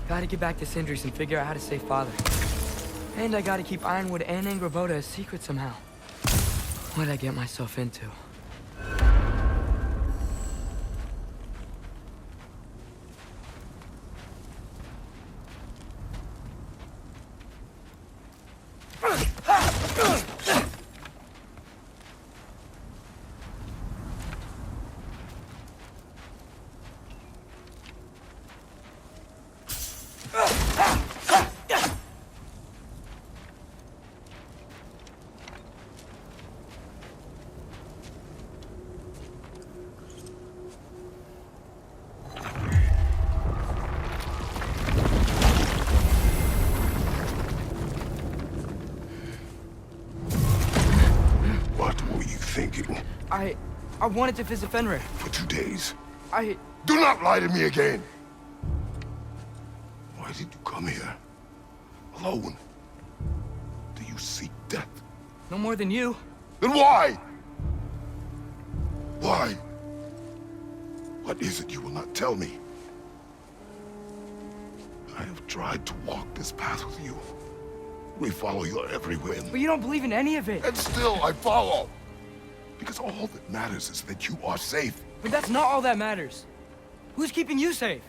Gotta get back to Sindri's and figure out how to save Father. And I gotta keep Ironwood and Angrboda a secret somehow. What'd I get myself into? I wanted to visit Fenrir. For 2 days. Do not lie to me again! Why did you come here? Alone? Do you seek death? No more than you. Then why? Why? What is it you will not tell me? I have tried to walk this path with you. We follow your every whim. But you don't believe in any of it. And still I follow. Because all that matters is that you are safe. But that's not all that matters. Who's keeping you safe?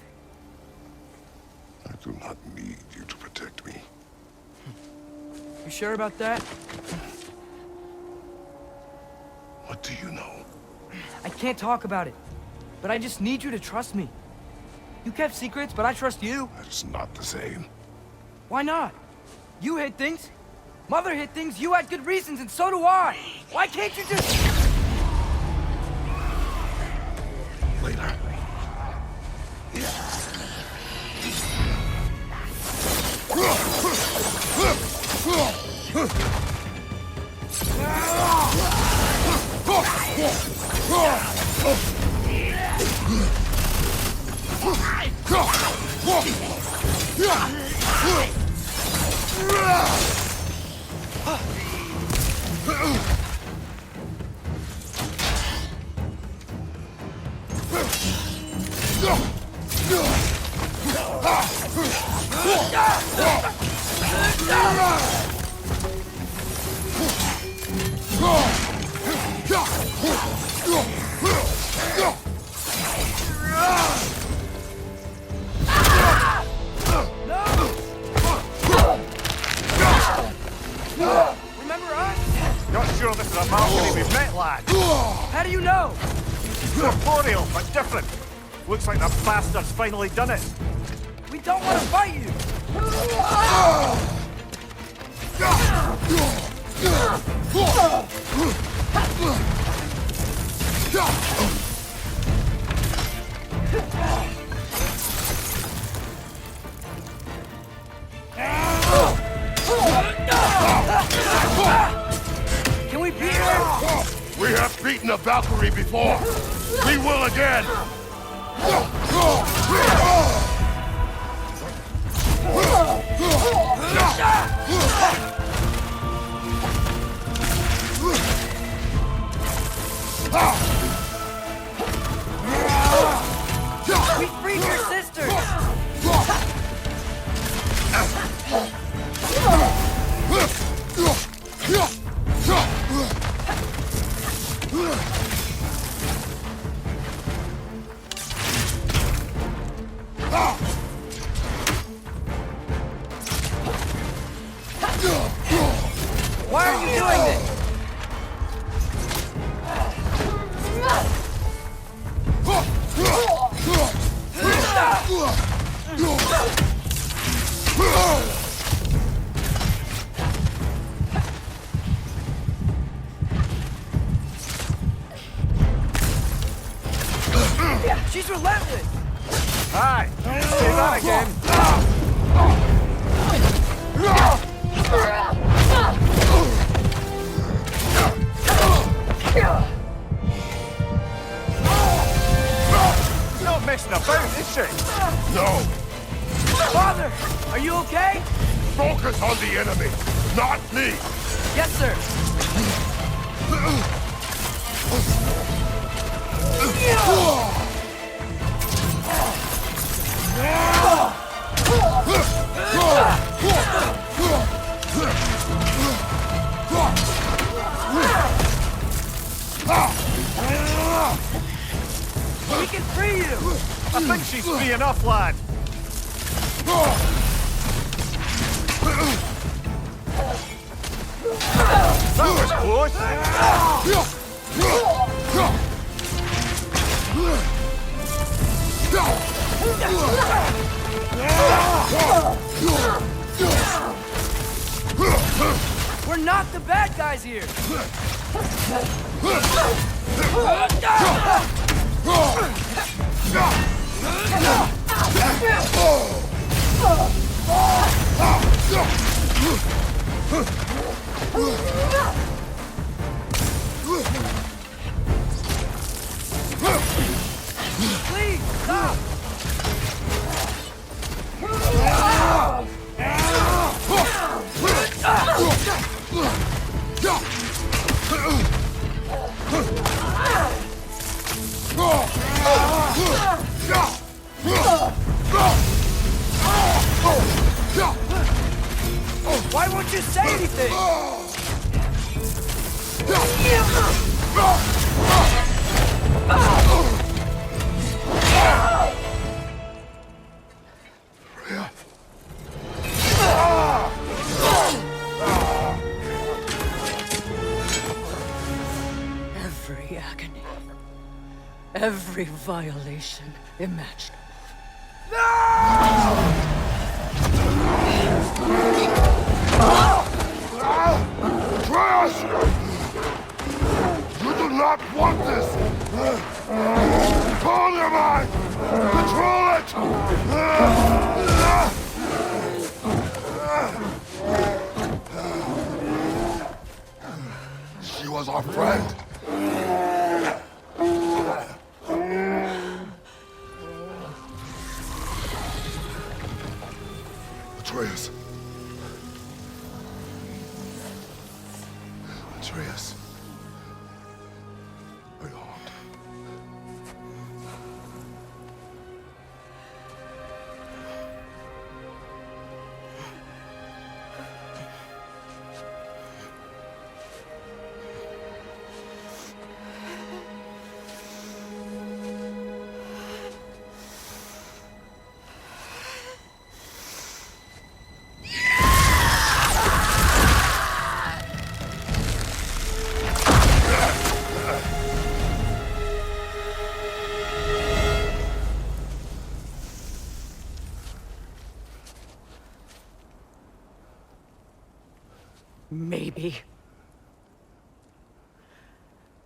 I do not need you to protect me. You sure about that? What do you know? I can't talk about it. But I just need you to trust me. You kept secrets, but I trust you. That's not the same. Why not? You hid things. Mother hid things. You had good reasons, and so do I. Why can't you just... Later. Remember us? Not sure this is a Valkyrie we've met, lad. How do you know? Corporeal, but different. Looks like the bastard's finally done it. We don't want to fight you! Can we beat her? We have beaten a Valkyrie before. We will again. We freed your sister! She's relentless! Aye! Say that again! She's not messing about, is she? No! Father! Are you okay? Focus on the enemy, not me! Yes, sir! We can free you! I think she's free enough, lad. That was close. We're not the bad guys here! Please, stop! Why won't you say anything? Freya. Every agony, every violation imaginable. Atreus! You do not want this! Calm your mind! Control it! She was our friend. Atreus. Atreus. Are you harmed? Maybe.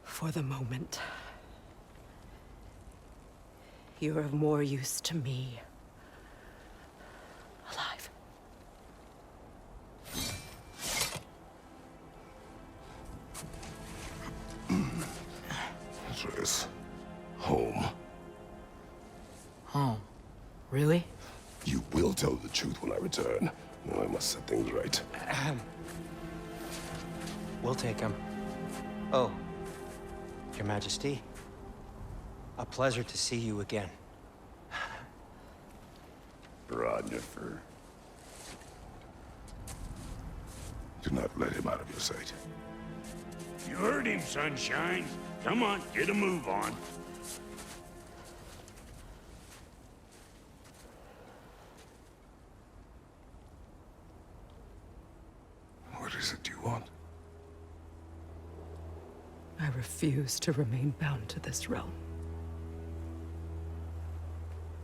For the moment. You're of more use to me. Alive. Atreus. Home. Home. Really? You will tell the truth when I return. Now I must set things right. We'll take him. Oh, Your Majesty. A pleasure to see you again. Ragnarok. Do not let him out of your sight. You heard him, Sunshine. Come on, get a move on. What is it you want? I refuse to remain bound to this realm.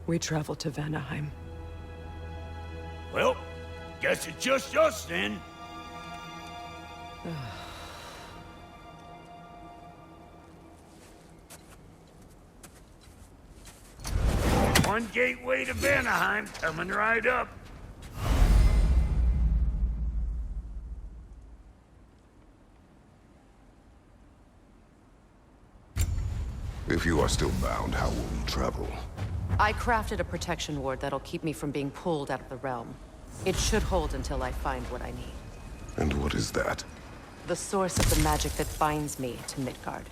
We travel to Vanaheim. Well, guess it's just us then. One gateway to Vanaheim coming right up. If you are still bound, how will we travel? I crafted a protection ward that'll keep me from being pulled out of the realm. It should hold until I find what I need. And what is that? The source of the magic that binds me to Midgard.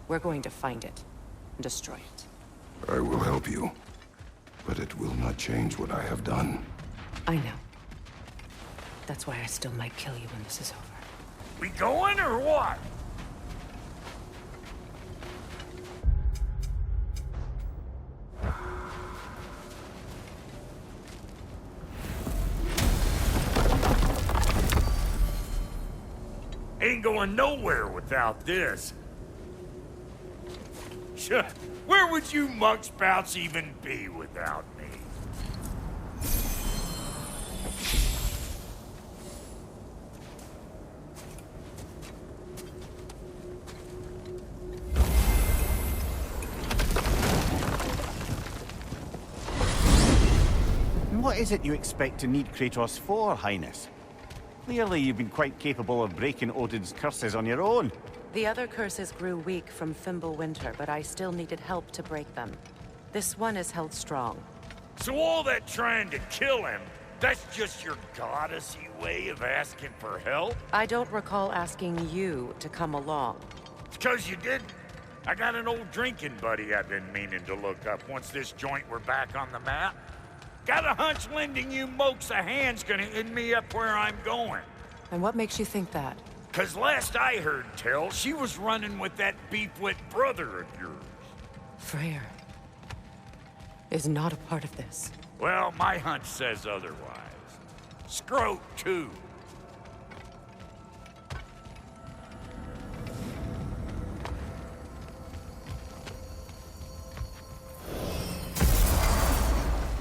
We're going to find it and destroy it. I will help you. But it will not change what I have done. I know. That's why I still might kill you when this is over. We going or what? Ain't going nowhere without this. Sure, where would you muckspouts even be without me? And what is it you expect to need Kratos for, Highness? Clearly you've been quite capable of breaking Odin's curses on your own. The other curses grew weak from Fimbulwinter, but I still needed help to break them. This one is held strong. So all that trying to kill him, that's just your goddessy way of asking for help? I don't recall asking you to come along. It's 'cause you did. I got an old drinking buddy I've been meaning to look up once this joint were back on the map. Got a hunch lending you mokes a hand's gonna end me up where I'm going. And what makes you think that? 'Cause last I heard tell, she was running with that beefwit brother of yours. Freyr is not a part of this. Well, my hunch says otherwise. Scrote, too.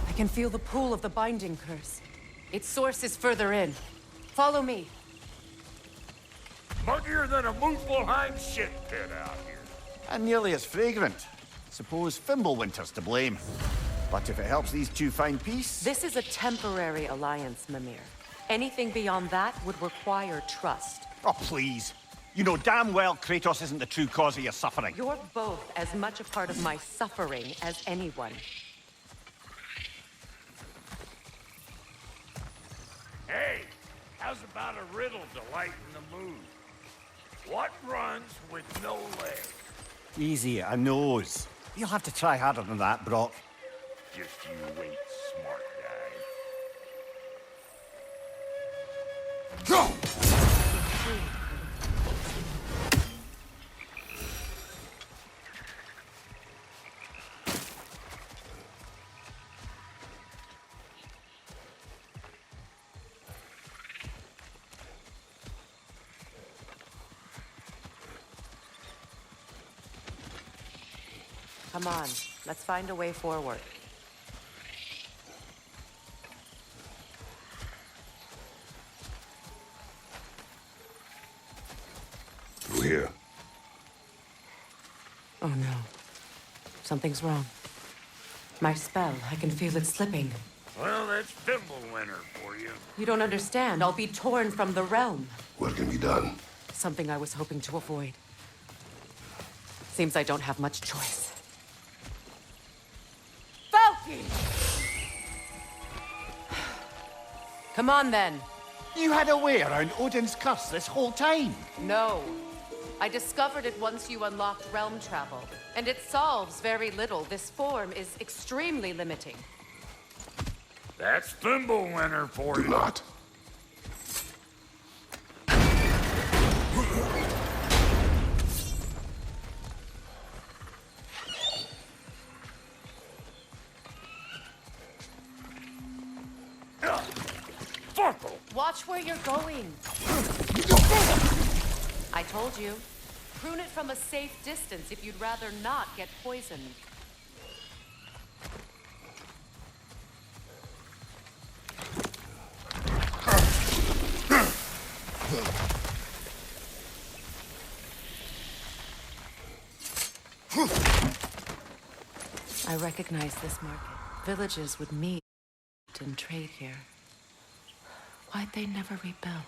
I can feel the pull of the binding curse. Its source is further in. Follow me. Muggier than a Muspelheim shit pit out here. And nearly as fragrant. Suppose Fimbulwinter's to blame. But if it helps these two find peace... This is a temporary alliance, Mimir. Anything beyond that would require trust. Oh, please. You know damn well Kratos isn't the true cause of your suffering. You're both as much a part of my suffering as anyone. Hey, how's about a riddle to lighten the mood? What runs with no legs? Easy, a nose. You'll have to try harder than that, Brock. Just you wait, smart guy. Go! Come on, let's find a way forward. Through here. Oh no. Something's wrong. My spell, I can feel it slipping. Well, that's Fimbulwinter for you. You don't understand. I'll be torn from the realm. What can be done? Something I was hoping to avoid. Seems I don't have much choice. Falky! Come on, then. You had a way around Odin's curse this whole time. No. I discovered it once you unlocked realm travel. And it solves very little. This form is extremely limiting. That's Fimbulwinter for Do you. not. Fuckle! Watch where you're going. I told you. Prune it from a safe distance if you'd rather not get poisoned. I recognize this market. Villages would meet and trade here. Why'd they never rebuild?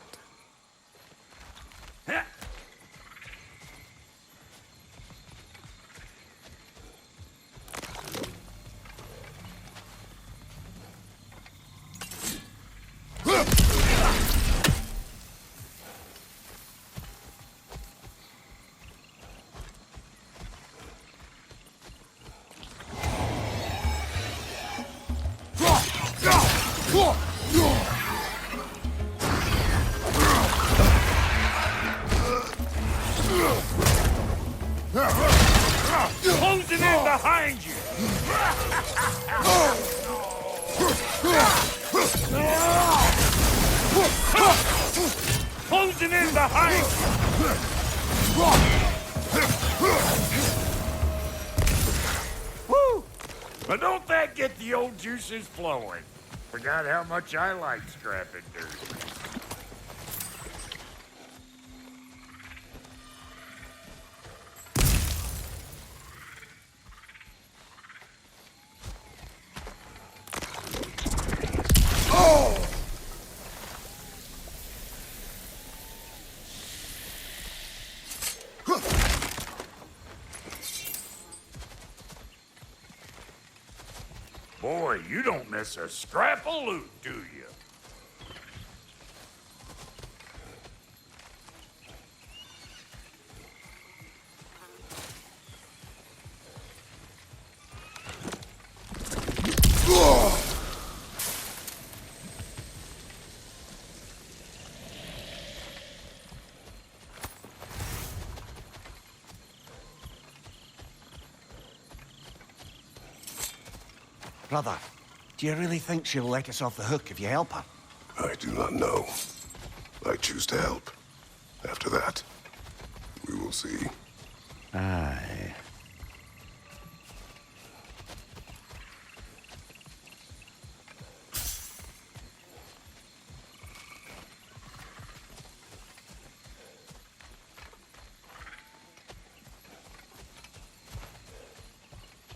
Closing in behind you! Closing in behind you! Woo! But don't that get the old juices flowing? Forgot how much I like scrapping dirt. Boy, you don't miss a scrap of loot, do you? Brother, do you really think she'll let us off the hook if you help her? I do not know. I choose to help. After that, we will see. Aye.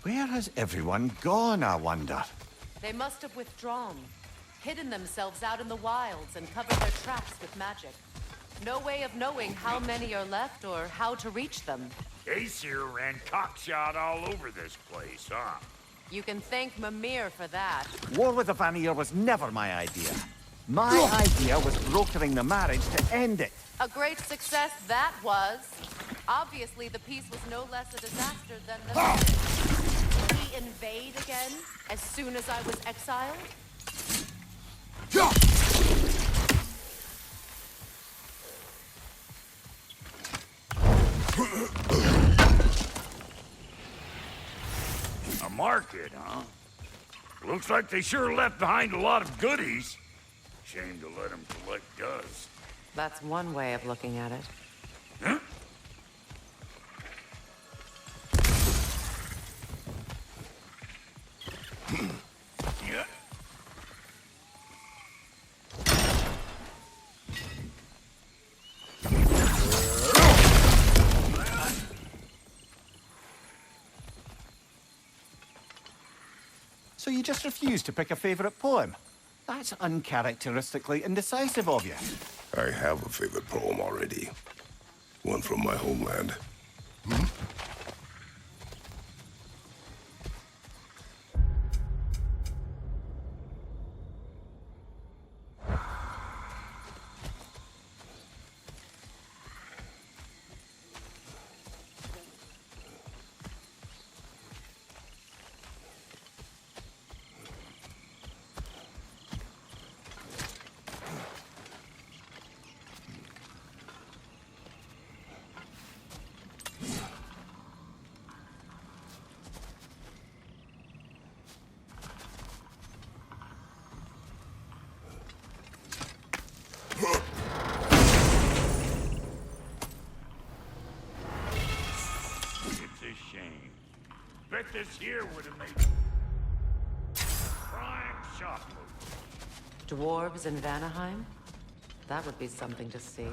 Where has everyone gone, I wonder? They must have withdrawn, hidden themselves out in the wilds and covered their tracks with magic. No way of knowing how many are left or how to reach them. Aesir ran cockshot all over this place, huh? You can thank Mimir for that. War with the Vanir was never my idea. My idea was brokering the marriage to end it. A great success that was. Obviously, the peace was no less a disaster than the marriage. We invade again as soon as I was exiled? A market, huh? Looks like they sure left behind a lot of goodies. Shame to let them collect dust. That's one way of looking at it. Huh? Yeah. So you just refuse to pick a favorite poem? That's uncharacteristically indecisive of you. I have a favorite poem already. One from my homeland. Bet this here would have made prime shot load. Dwarves in Vanaheim? That would be something to see.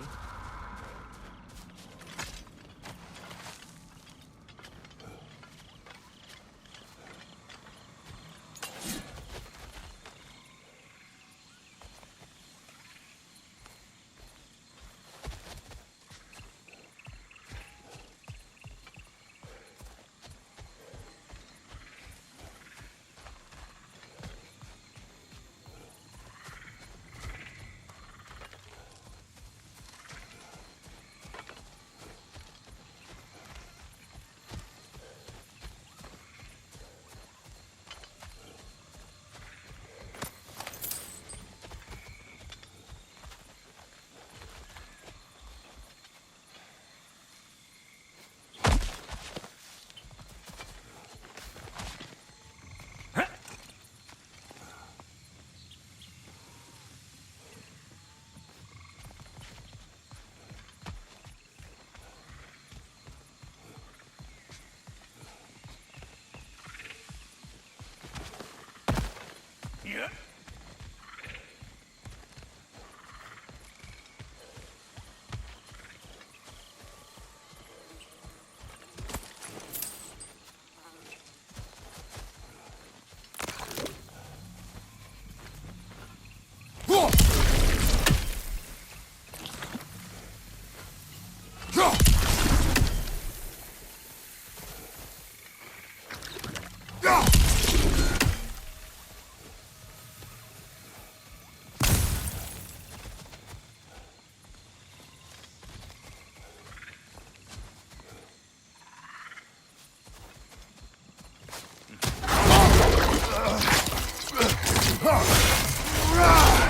Yeah.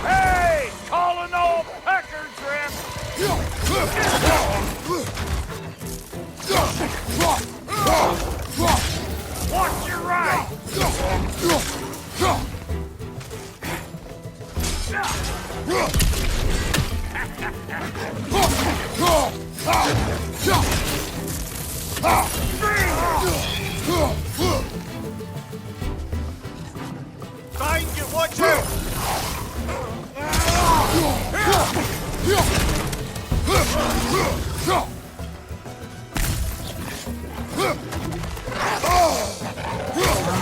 Hey! Call an old pecker trip! Watch your right! Find you, watch out!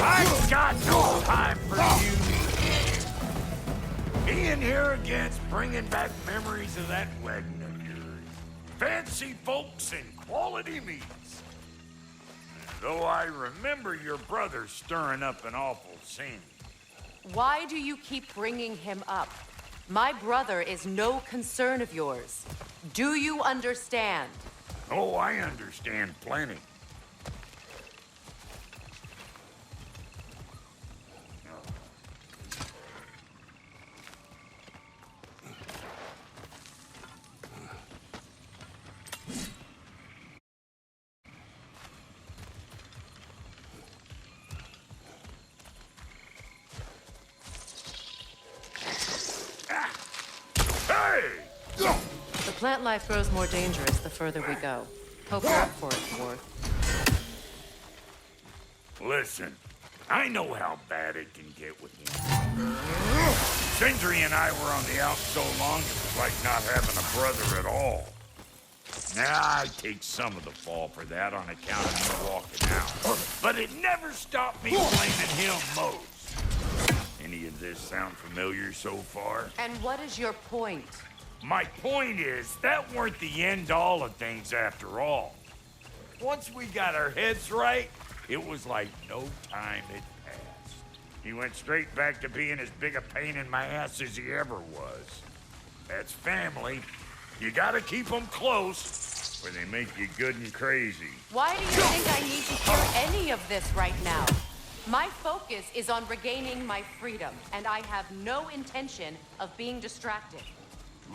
I've got no time for you. Being here again's bringing back memories of that wedding of yours. Fancy folks and quality meats. Though I remember your brother stirring up an awful scene. Why do you keep bringing him up? My brother is no concern of yours. Do you understand? Oh, I understand plenty. The plant life grows more dangerous the further we go. Hope you're up for it, dwarf. Listen, I know how bad it can get with you. Sindri and I were on the outs so long, it was like not having a brother at all. Now, I take some of the fall for that on account of me walking out. But it never stopped me blaming him most. Any of this sound familiar so far? And what is your point? My point is, that weren't the end-all of things after all. Once we got our heads right, it was like no time had passed. He went straight back to being as big a pain in my ass as he ever was. That's family. You gotta keep them close, or they make you good and crazy. Why do you think I need to hear any of this right now? My focus is on regaining my freedom, and I have no intention of being distracted.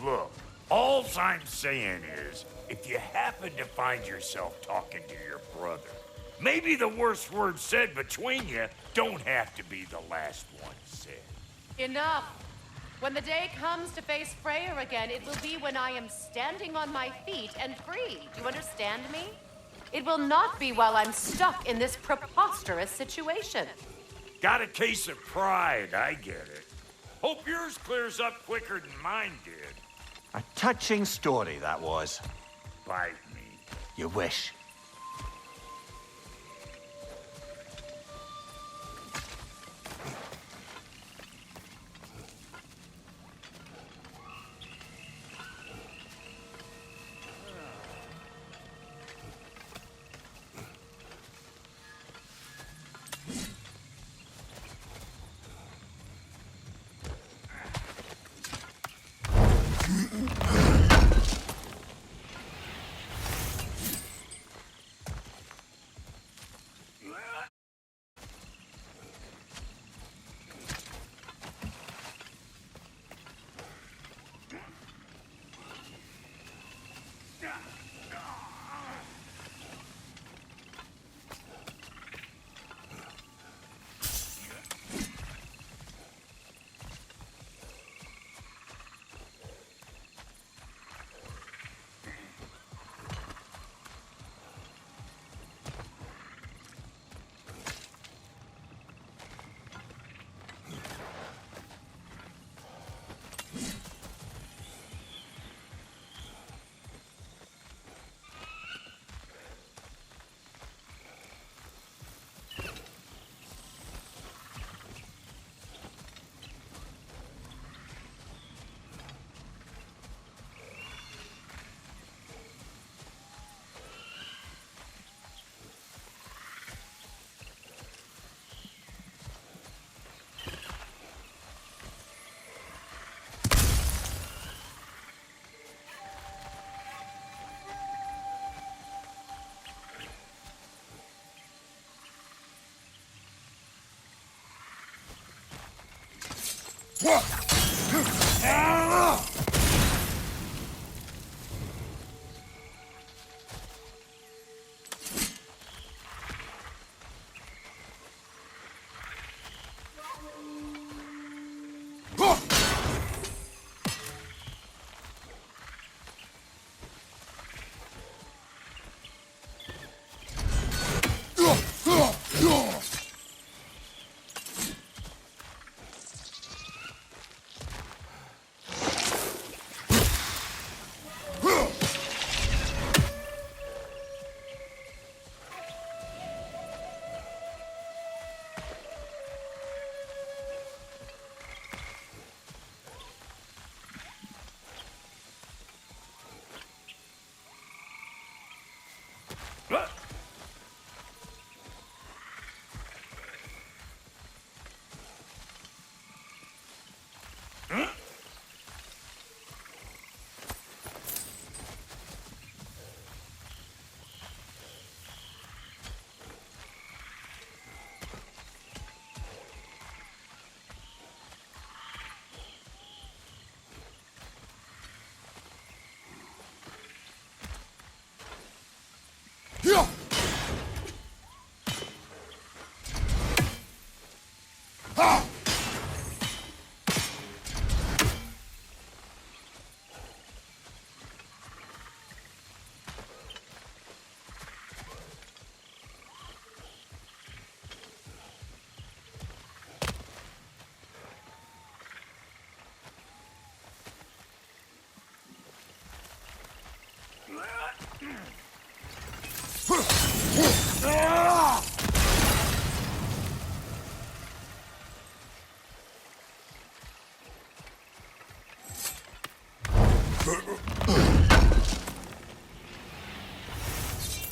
Look, all I'm saying is, if you happen to find yourself talking to your brother, maybe the worst word said between you don't have to be the last one said. Enough! When the day comes to face Freya again, it will be when I am standing on my feet and free. Do you understand me? It will not be while I'm stuck in this preposterous situation. Got a case of pride, I get it. Hope yours clears up quicker than mine did. A touching story, that was. Bite me. You wish.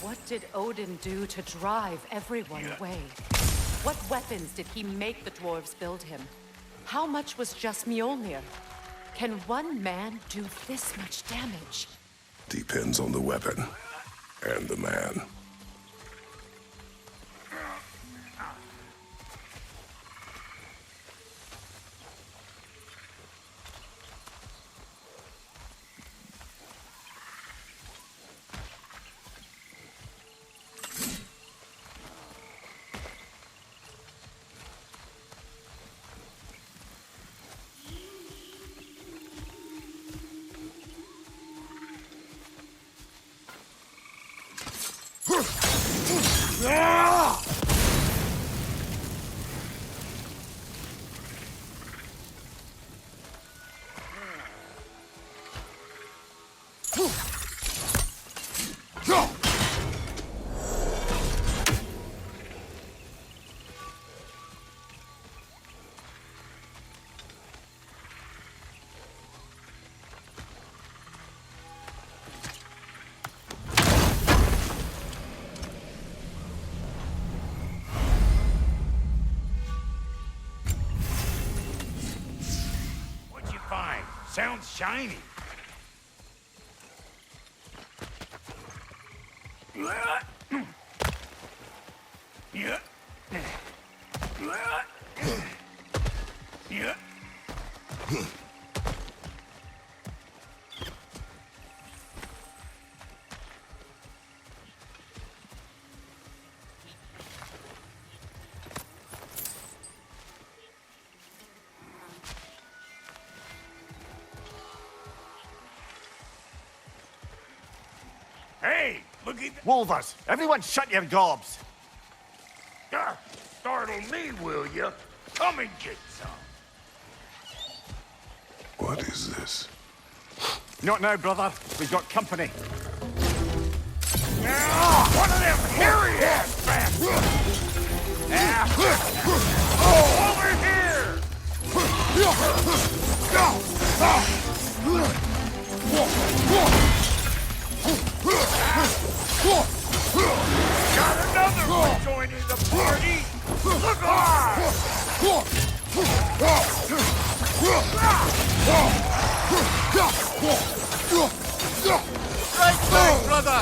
What did Odin do to drive everyone away? What weapons did he make the dwarves build him? How much was just Mjolnir? Can one man do this much damage? Depends on the weapon and the man. Sounds shiny. Yeah. Yeah. Hey, look at Wulvers, everyone shut your gobs. Startle me, will you? Come and get some. What is this? Not now, brother. We've got company. One of them hairy-ass bastards! Over here! Got another one joining the party! Look alive! Right back, brother!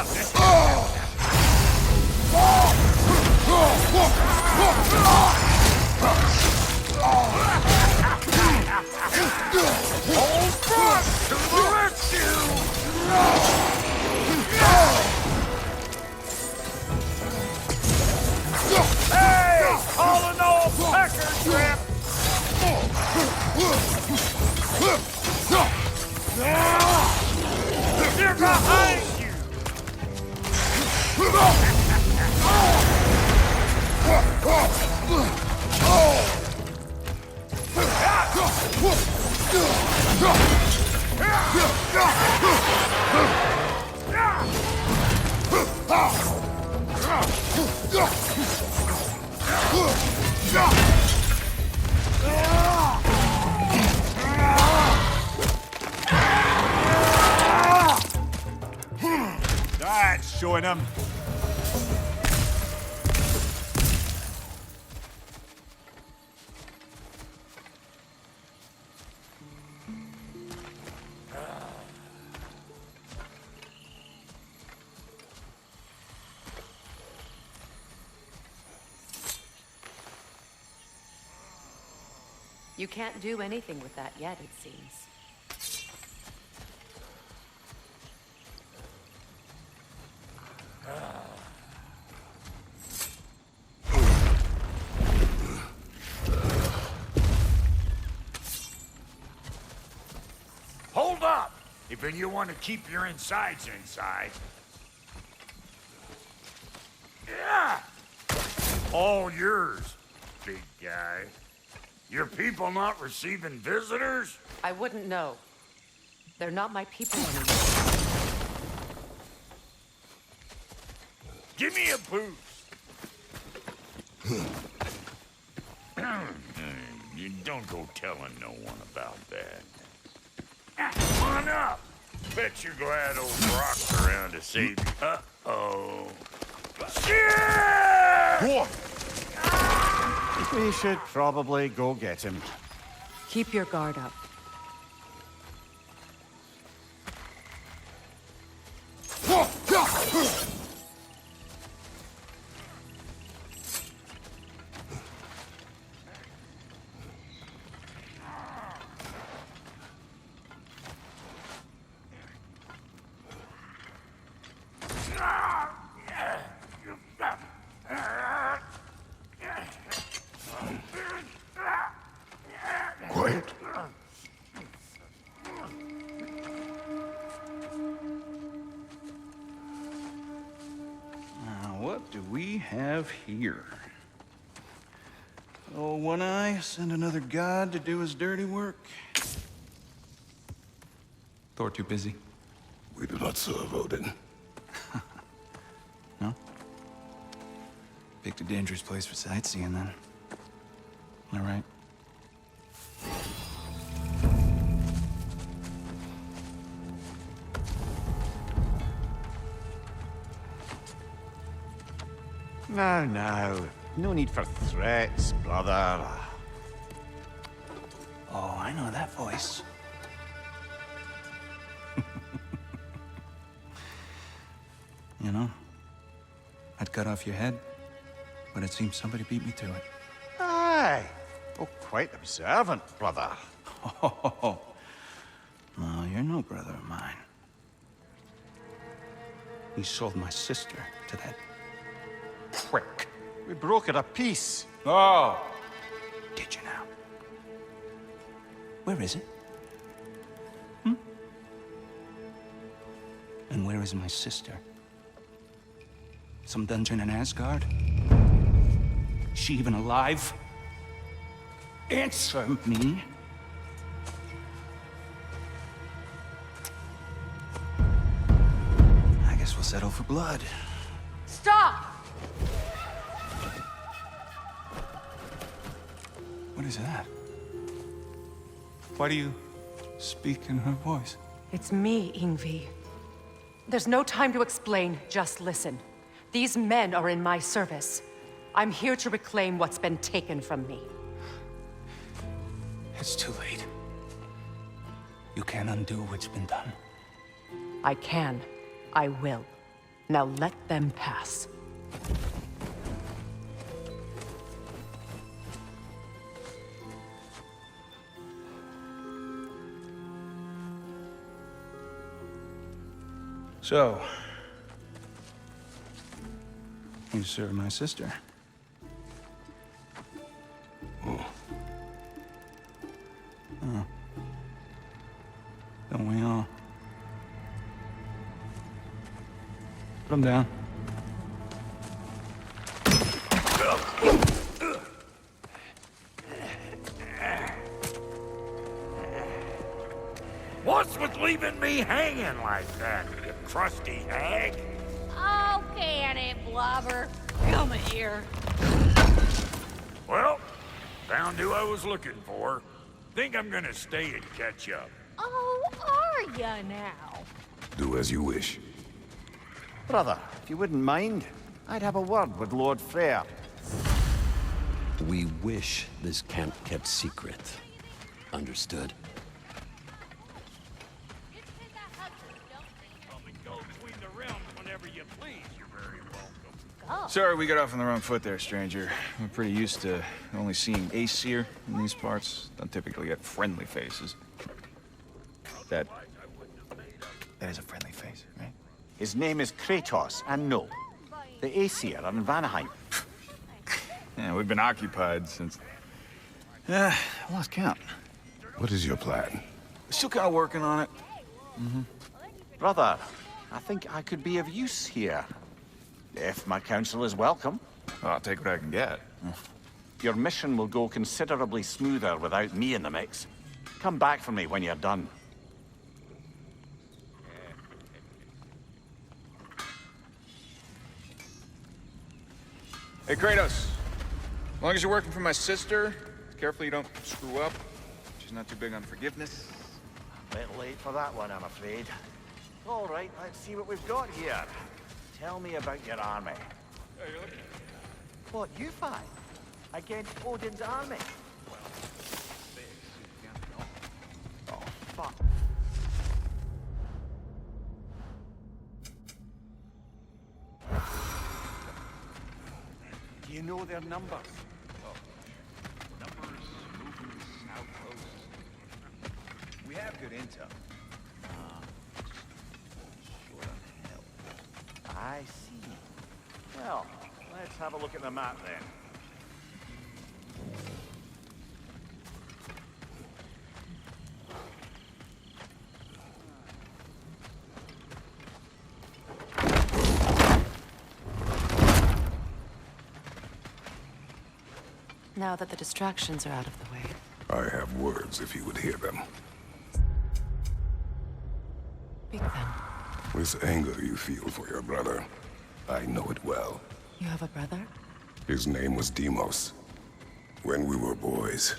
Hey! Calling all pecker trip! They're behind you! That's showing him. You can't do anything with that yet, it seems. Hold up! If you want to keep your insides inside. Yeah! All yours, big guy. Your people not receiving visitors? I wouldn't know. They're not my people anymore. Give me a boost. You don't go telling no one about that. Come on up. Bet you're glad old Brock's around to save you. Uh-oh. Shit! We should probably go get him. Keep your guard up. Quiet. Now, what do we have here? Oh, One Eye, send another god to do his dirty work. Thor too busy. We do not serve Odin. No? Picked a dangerous place for sightseeing, then. All right. Now. No need for threats, brother. Oh, I know that voice. You know, I'd cut off your head, but it seems somebody beat me to it. Aye. Oh, quite observant, brother. Oh, no, you're no brother of mine. He sold my sister to that prick. We broke it a piece. Oh! Did you now? Where is it? And where is my sister? Some dungeon in Asgard? Is she even alive? Answer me! I guess we'll settle for blood. Stop! What is that? Why do you speak in her voice? It's me, Ingvi. There's no time to explain, just listen. These men are in my service. I'm here to reclaim what's been taken from me. It's too late. You can't undo what's been done. I can. I will. Now let them pass. So, you served my sister. Oh. Don't we all? Put him down. What's with leaving me hanging like that, you crusty hag? Oh, can it, blubber? Come here. Well, found who I was looking for. Think I'm gonna stay and catch up. Oh, are ya now? Do as you wish. Brother, if you wouldn't mind, I'd have a word with Lord Freyr. We wish this camp kept secret. Understood? Come and go between the realms whenever you please. You're very welcome. Sorry we got off on the wrong foot there, stranger. We're pretty used to only seeing Aesir in these parts. Don't typically get friendly faces. That is a friendly face, right? His name is Kratos, and no, the Aesir are in Vanaheim. Yeah, we've been occupied since... I lost count. What is your plan? We're still kind of working on it. Brother, I think I could be of use here. If my counsel is welcome. Well, I'll take what I can get. Your mission will go considerably smoother without me in the mix. Come back for me when you're done. Hey, Kratos. As long as you're working for my sister, careful you don't screw up. She's not too big on forgiveness. Bit late for that one, I'm afraid. All right, let's see what we've got here. Tell me about your army. What, you fight? Against Odin's army? Oh, fuck. Do you know their numbers? Numbers, movements, outposts. We have good intel. Short on help. I see. Well, let's have a look at the map then. Now that the distractions are out of the way. I have words if you would hear them. Speak then. This anger you feel for your brother, I know it well. You have a brother? His name was Deimos. When we were boys,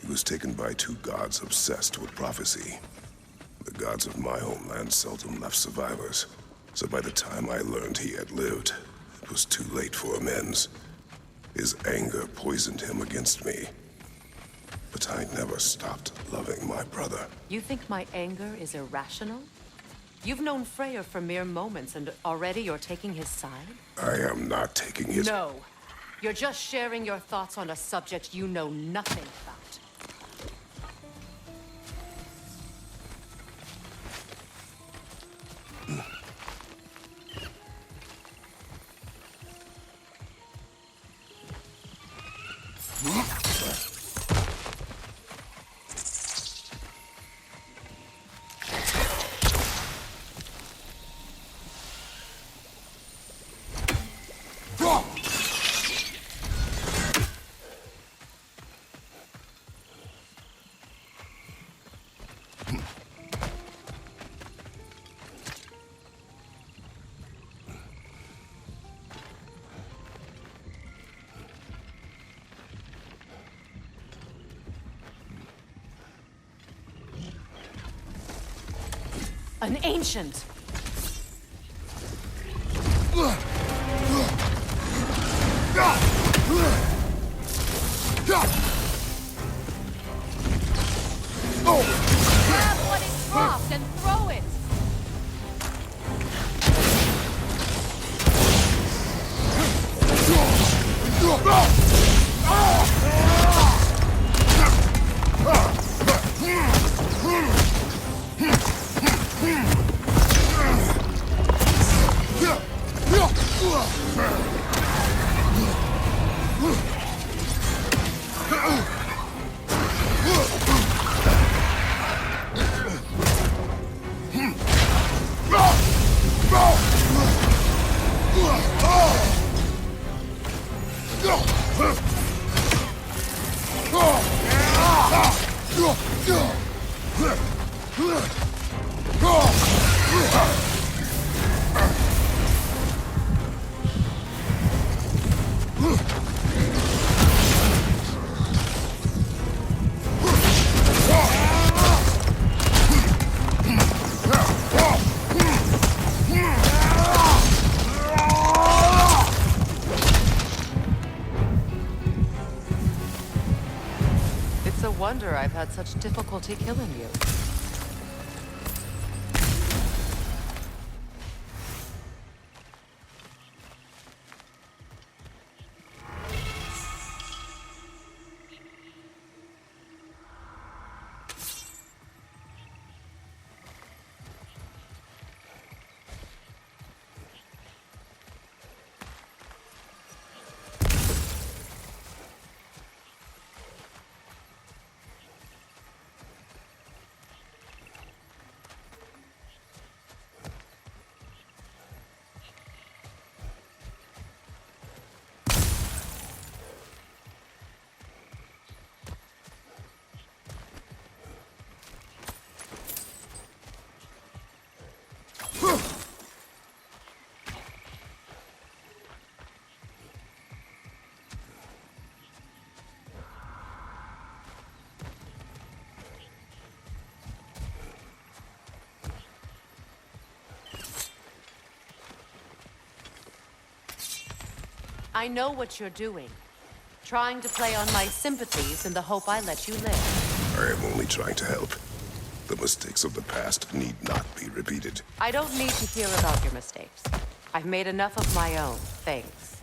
he was taken by two gods obsessed with prophecy. The gods of my homeland seldom left survivors, so by the time I learned he had lived, it was too late for amends. His anger poisoned him against me. But I never stopped loving my brother. You think my anger is irrational? You've known Freyr for mere moments, and already you're taking his side? I am not taking his... No. You're just sharing your thoughts on a subject you know nothing about. An ancient! Grab what it dropped and throw it! It's a wonder I've had such difficulty killing you. I know what you're doing. Trying to play on my sympathies in the hope I let you live. I am only trying to help. The mistakes of the past need not be repeated. I don't need to hear about your mistakes. I've made enough of my own, thanks.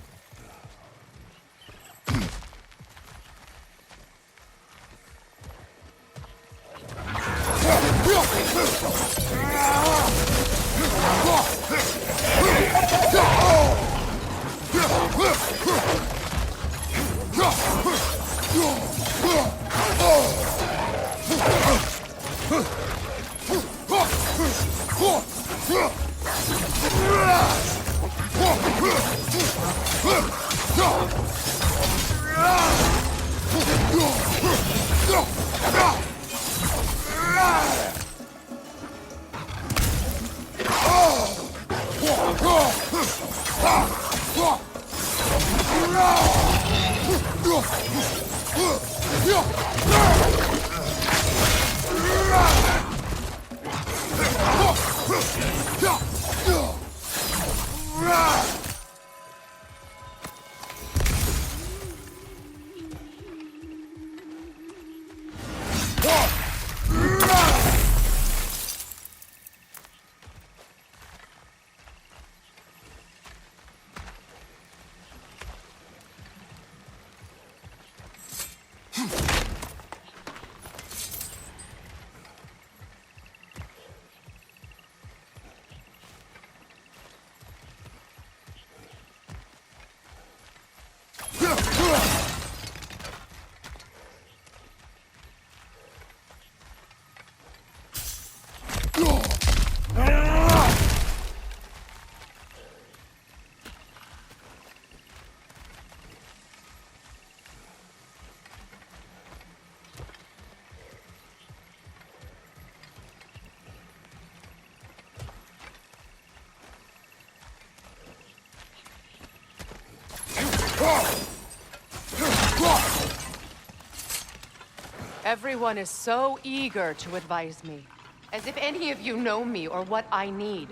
Everyone is so eager to advise me, as if any of you know me or what I need.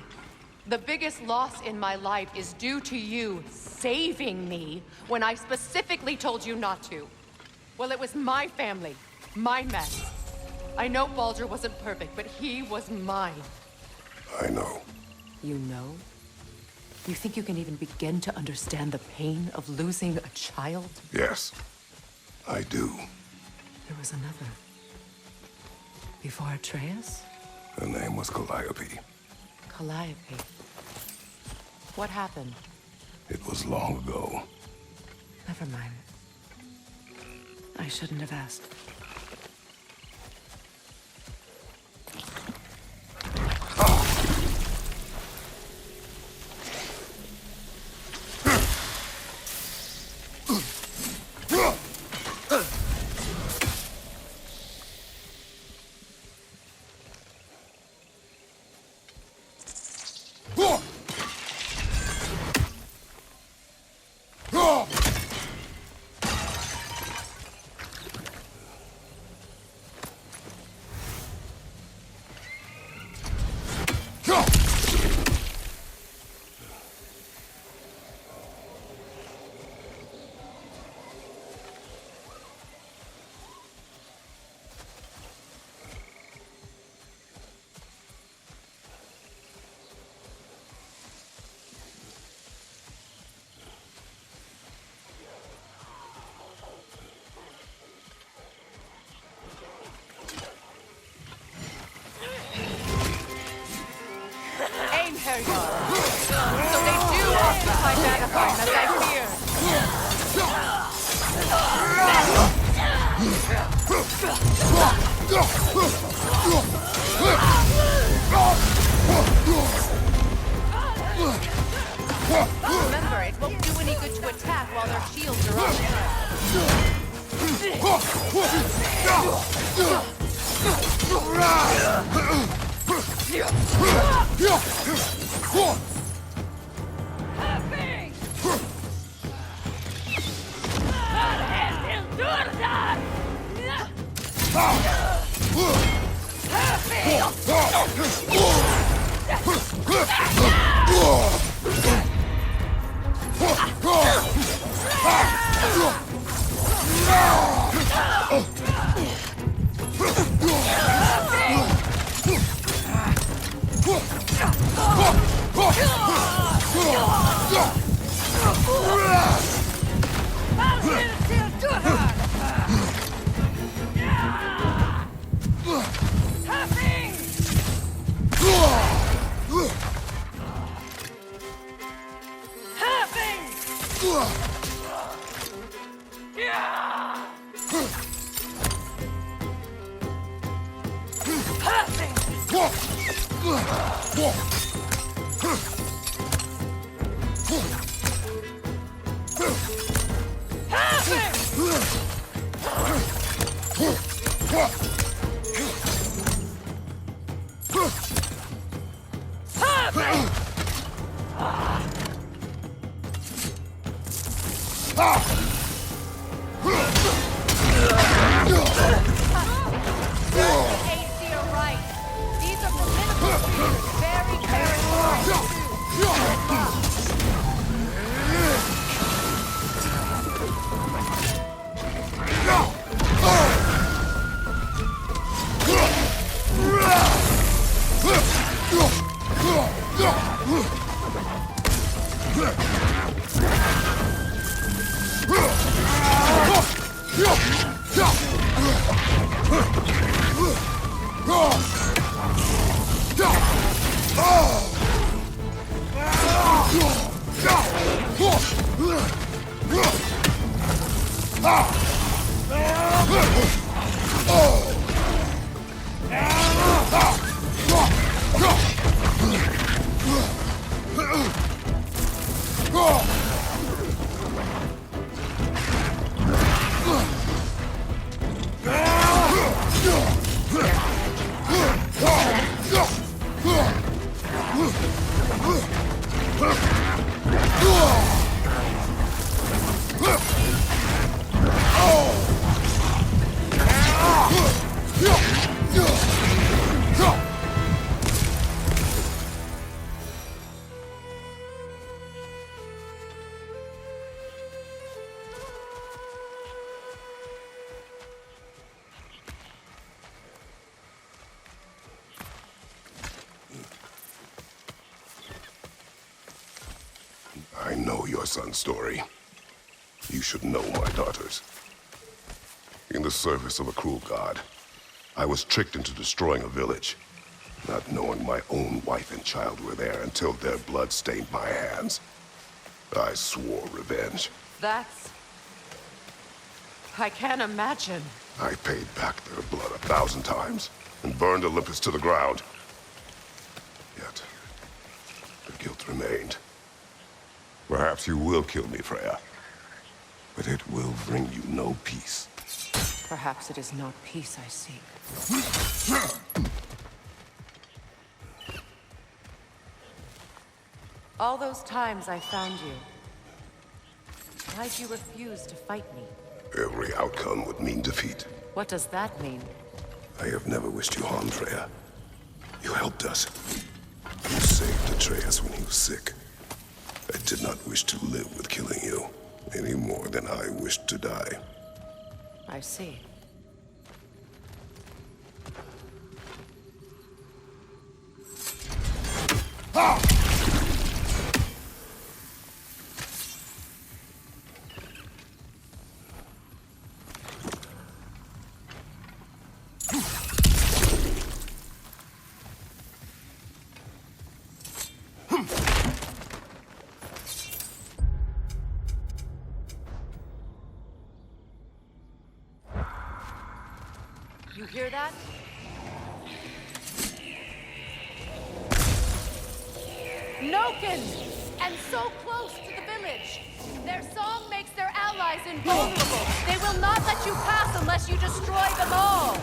The biggest loss in my life is due to you saving me when I specifically told you not to. Well, it was my family, my mess. I know Baldur wasn't perfect, but he was mine. I know. You know? You think you can even begin to understand the pain of losing a child? Yes, I do. There was another. Before Atreus? Her name was Calliope. Calliope. What happened? It was long ago. Never mind. I shouldn't have asked. So they do occupy Vanaheim, as I feared. Remember, it won't do any good to attack while their shields are I know your son's story. You should know my daughter's. In the service of a cruel god, I was tricked into destroying a village, not knowing my own wife and child were there until their blood stained my hands. I swore revenge. That's... I can't imagine. I paid back their blood 1,000 times and burned Olympus to the ground. Yet, the guilt remained. Perhaps you will kill me, Freya, but it will bring you no peace. Perhaps it is not peace I seek. All those times I found you, why'd you refuse to fight me? Every outcome would mean defeat. What does that mean? I have never wished you harm, Freya. You helped us. You saved Atreus when he was sick. I did not wish to live with killing you, any more than I wished to die. I see. You hear that? Noken! And so close to the village! Their song makes their allies invulnerable! They will not let you pass unless you destroy them all!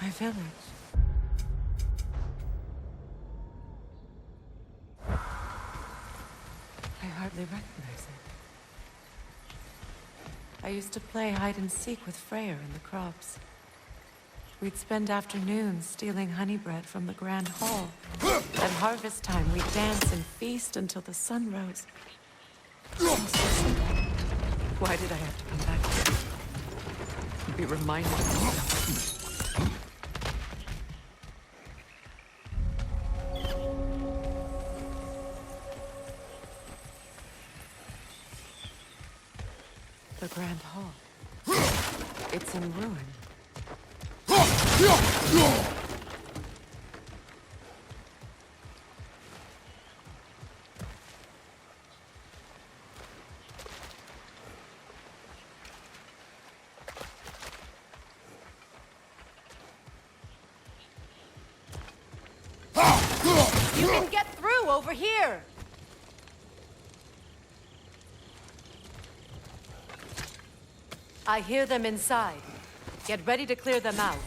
My village. I hardly recognize it. I used to play hide and seek with Freya in the crops. We'd spend afternoons stealing honey bread from the grand hall. At harvest time, we'd dance and feast until the sun rose. Why did I have to come back here? Be reminded of myself. The Grand Hall. It's in ruin. You can get through over here! I hear them inside. Get ready to clear them out.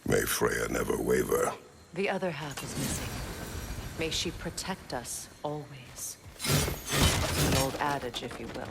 May Freya never waver. The other half is missing. May she protect us always. An old adage, if you will.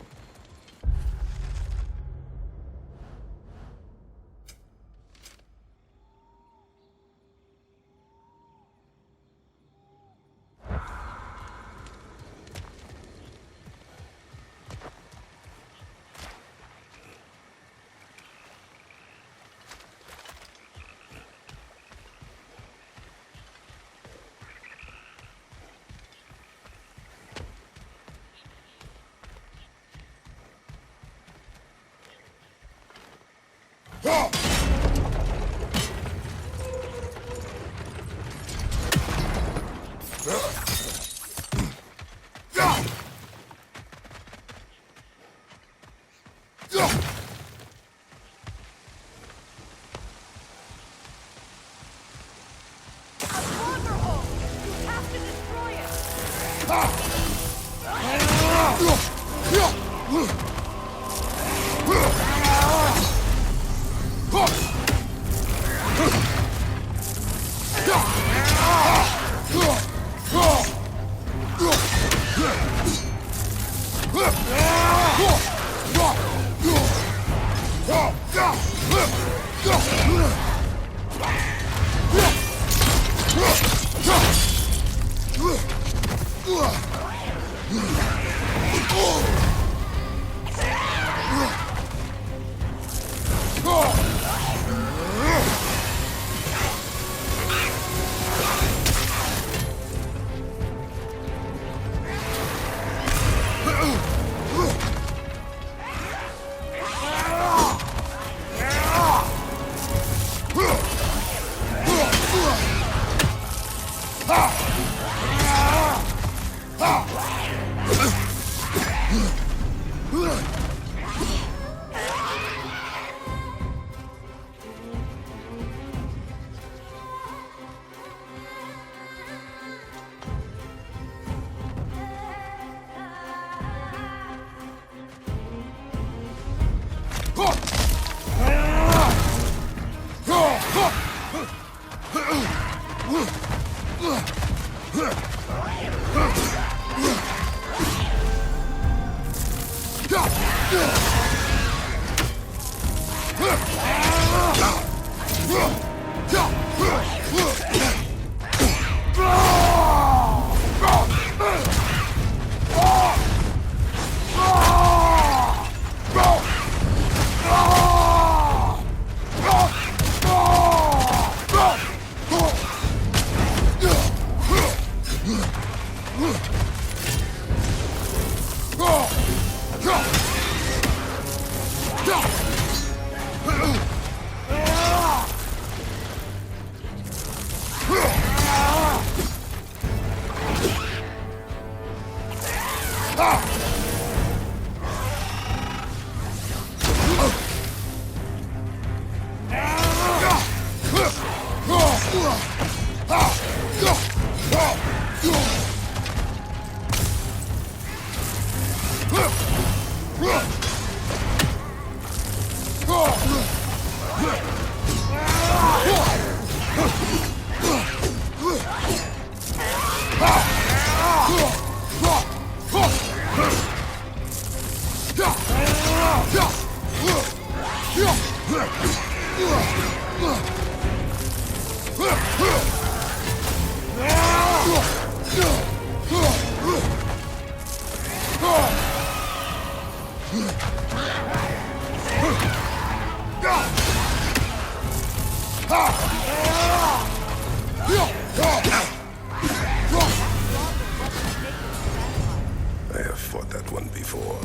I have fought that one before.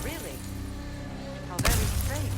Really? How very strange.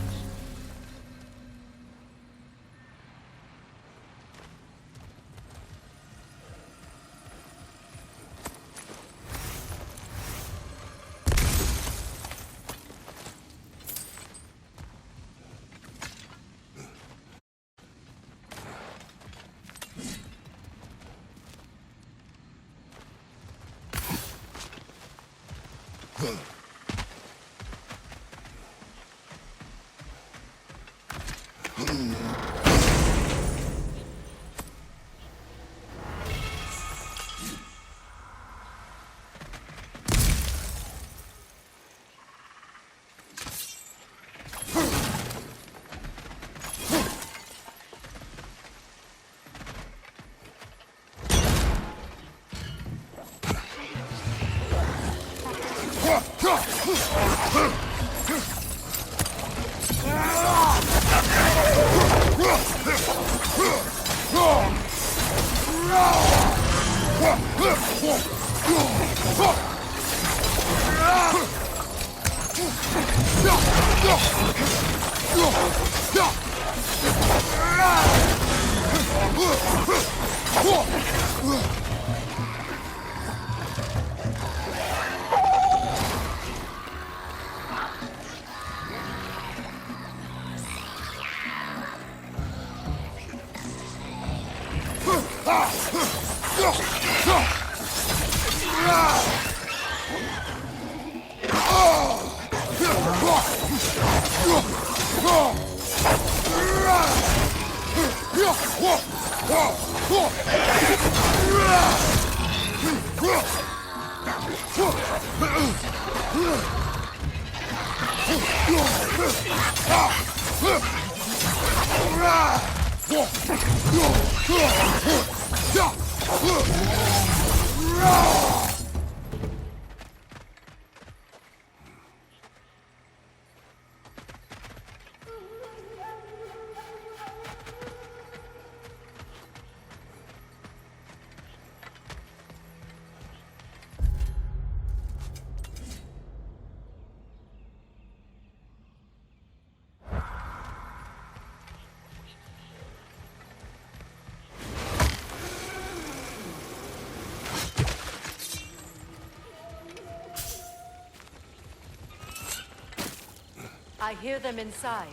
I hear them inside.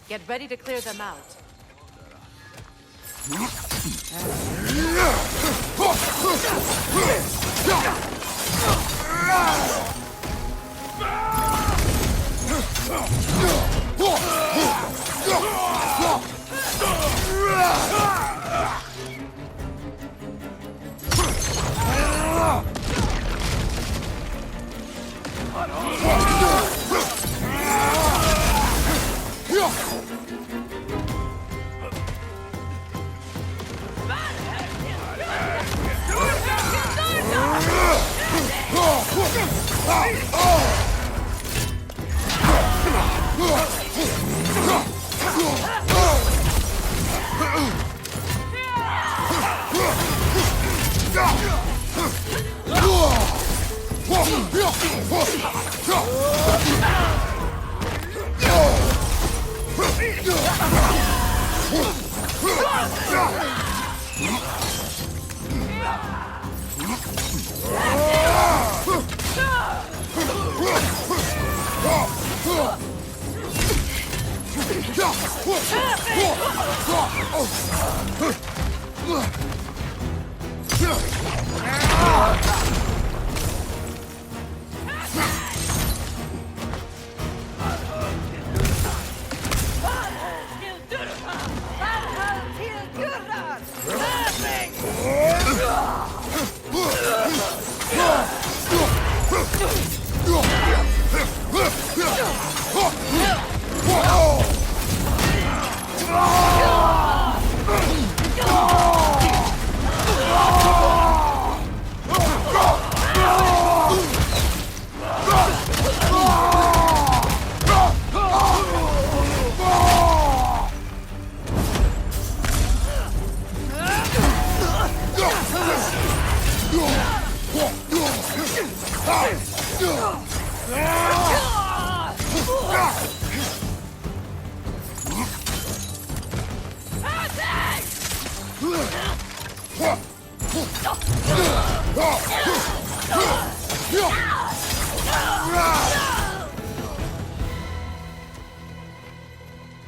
Get ready to clear them out.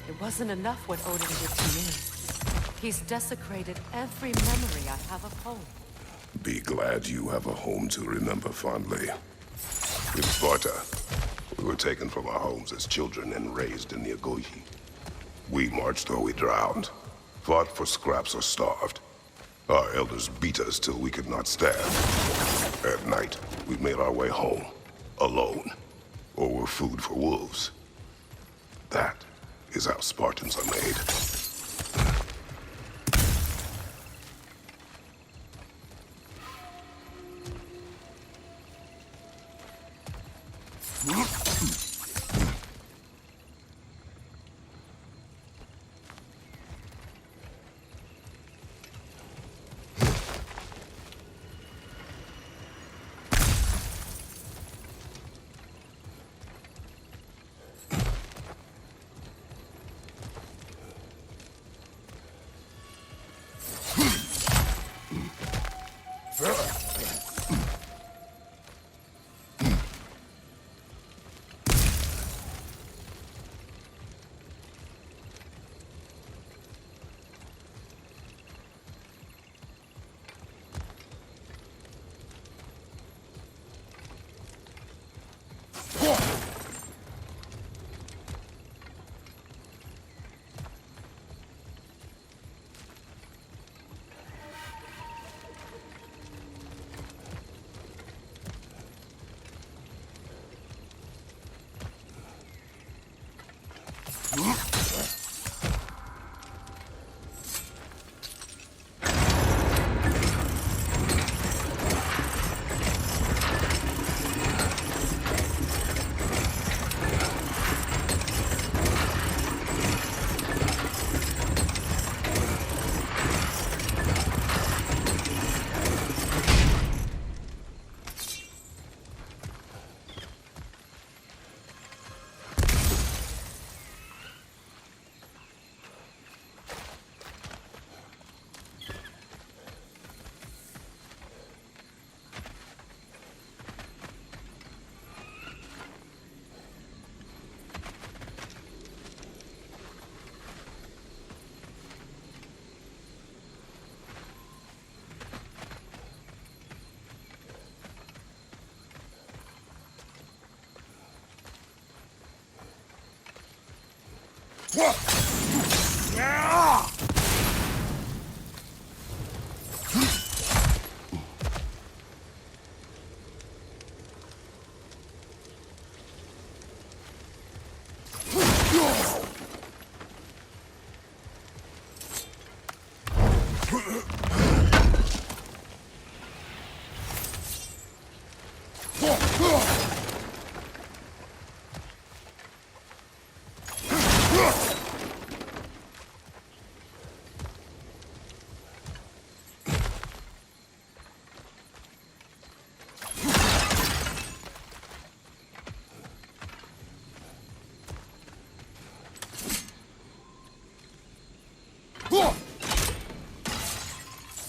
It wasn't enough what Odin did to me. He's desecrated every memory I have of home. Be glad you have a home to remember fondly. In Sparta, we were taken from our homes as children and raised in the Agogi. We marched or we drowned, fought for scraps or starved. Our elders beat us till we could not stand. At night, we made our way home, alone, or were food for wolves. That is how Spartans are made.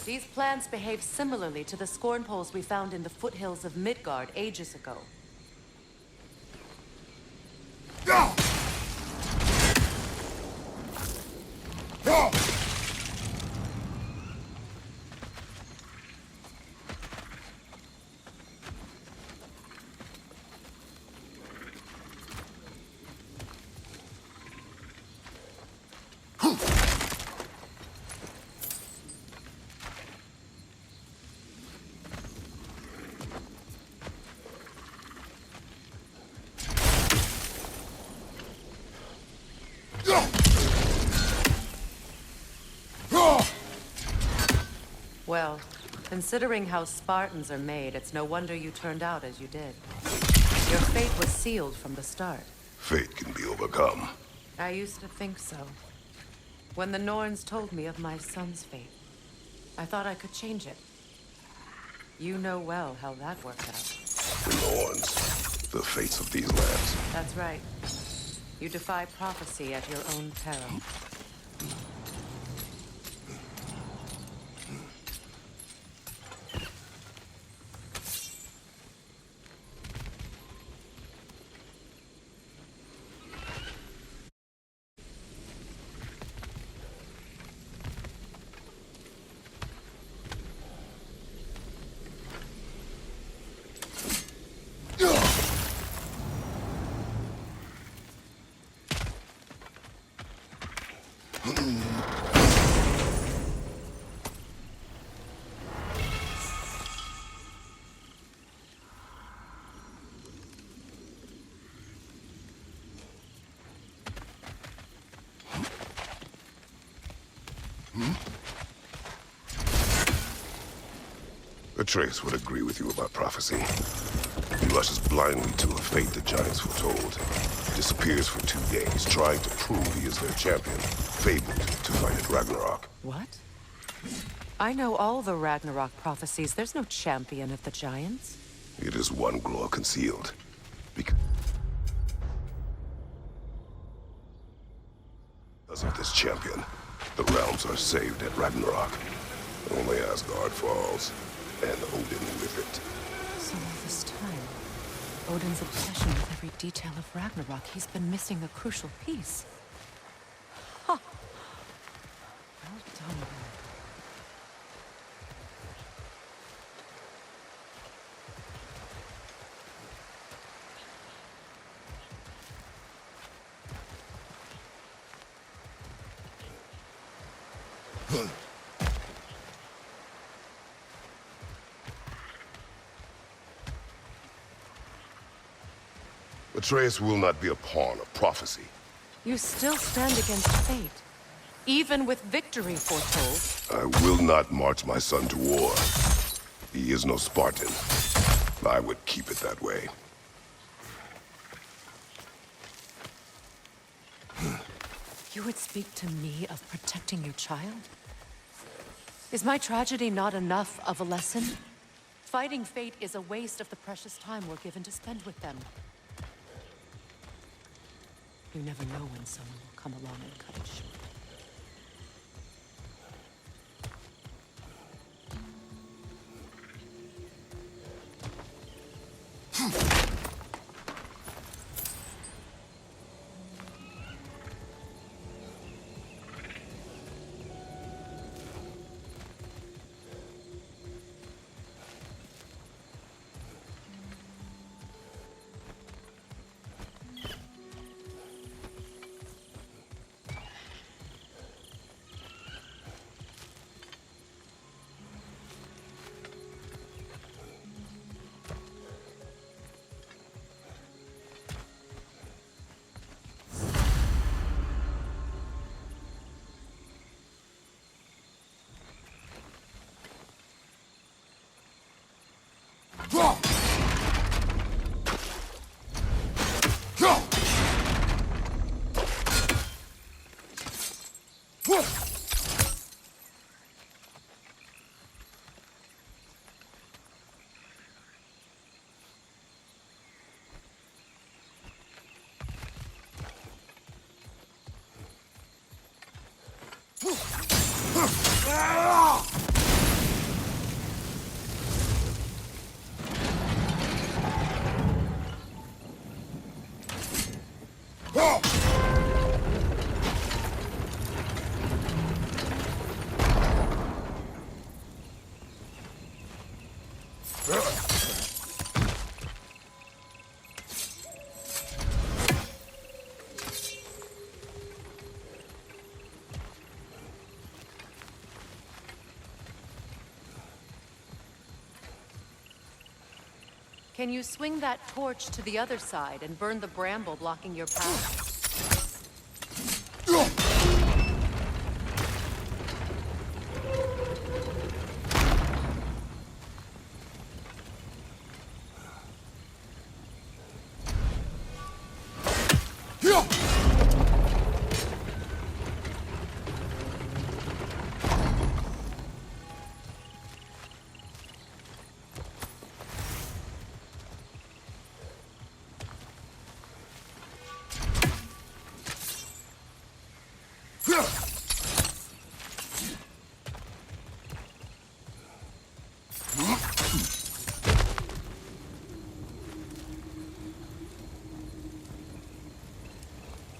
These plants behave similarly to the scorn poles we found in the foothills of Midgard ages ago. Well, considering how Spartans are made, it's no wonder you turned out as you did. Your fate was sealed from the start. Fate can be overcome. I used to think so. When the Norns told me of my son's fate, I thought I could change it. You know well how that worked out. The Norns, the fates of these lands. That's right. You defy prophecy at your own peril. Atreus would agree with you about prophecy. He rushes blindly to a fate the giants foretold. Disappears for 2 days, trying to prove he is their champion. Fabled to fight at Ragnarok. What? I know all the Ragnarok prophecies. There's no champion of the giants. It is one glow concealed. Because of this champion, the realms are saved at Ragnarok. Only Asgard falls, and Odin with it. So all this time, Odin's obsession with every detail of Ragnarok, he's been missing a crucial piece. Huh. Well done. Atreus will not be a pawn of prophecy. You still stand against fate, even with victory foretold. I will not march my son to war. He is no Spartan. I would keep it that way. You would speak to me of protecting your child? Is my tragedy not enough of a lesson? Fighting fate is a waste of the precious time we're given to spend with them. You never know when someone will come along and cut it short. Can you swing that torch to the other side and burn the bramble blocking your path?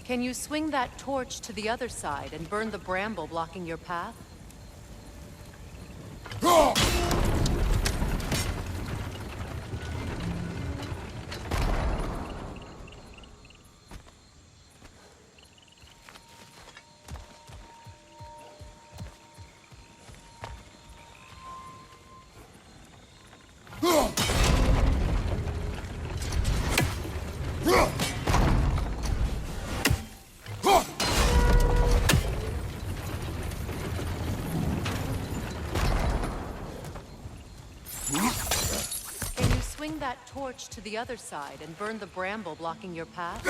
Can you swing that torch to the other side and burn the bramble blocking your path? Swing that torch to the other side and burn the bramble blocking your path?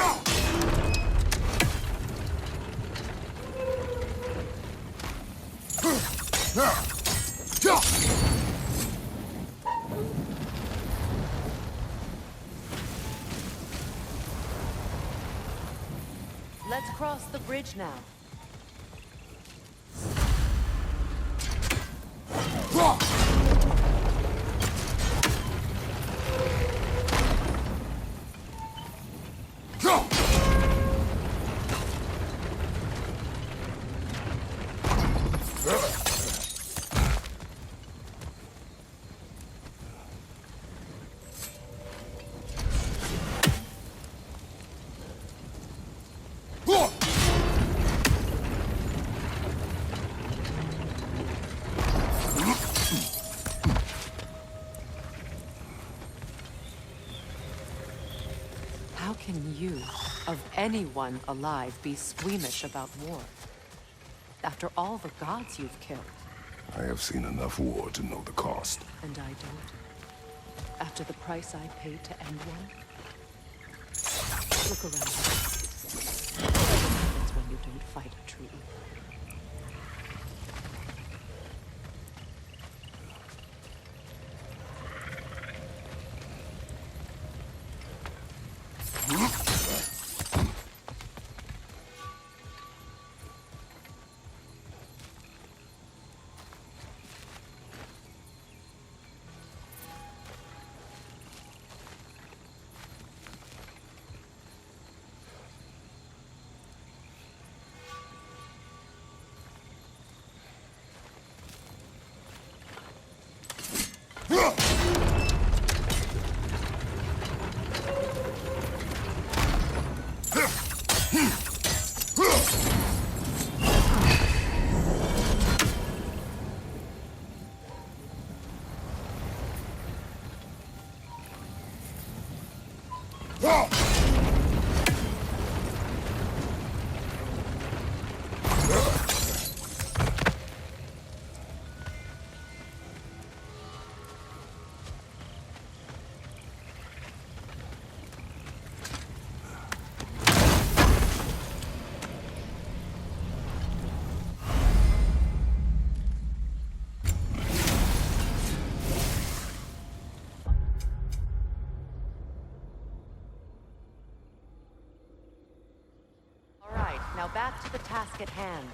Let's cross the bridge now. How can you, of anyone alive, be squeamish about war? After all the gods you've killed. I have seen enough war to know the cost. And I don't. After the price I paid to end one. Look around you. What happens when you don't fight a true evil? Now back to the task at hand.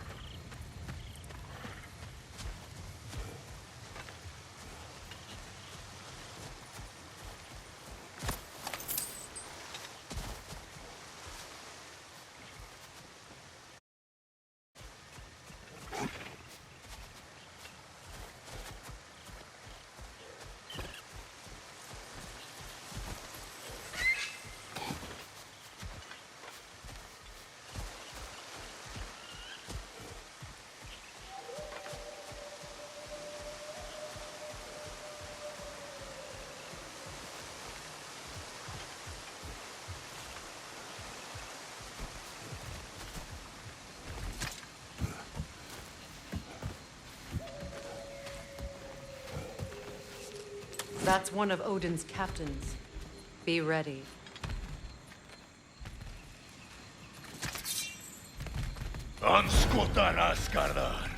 That's one of Odin's captains. Be ready. Anskutan askardar.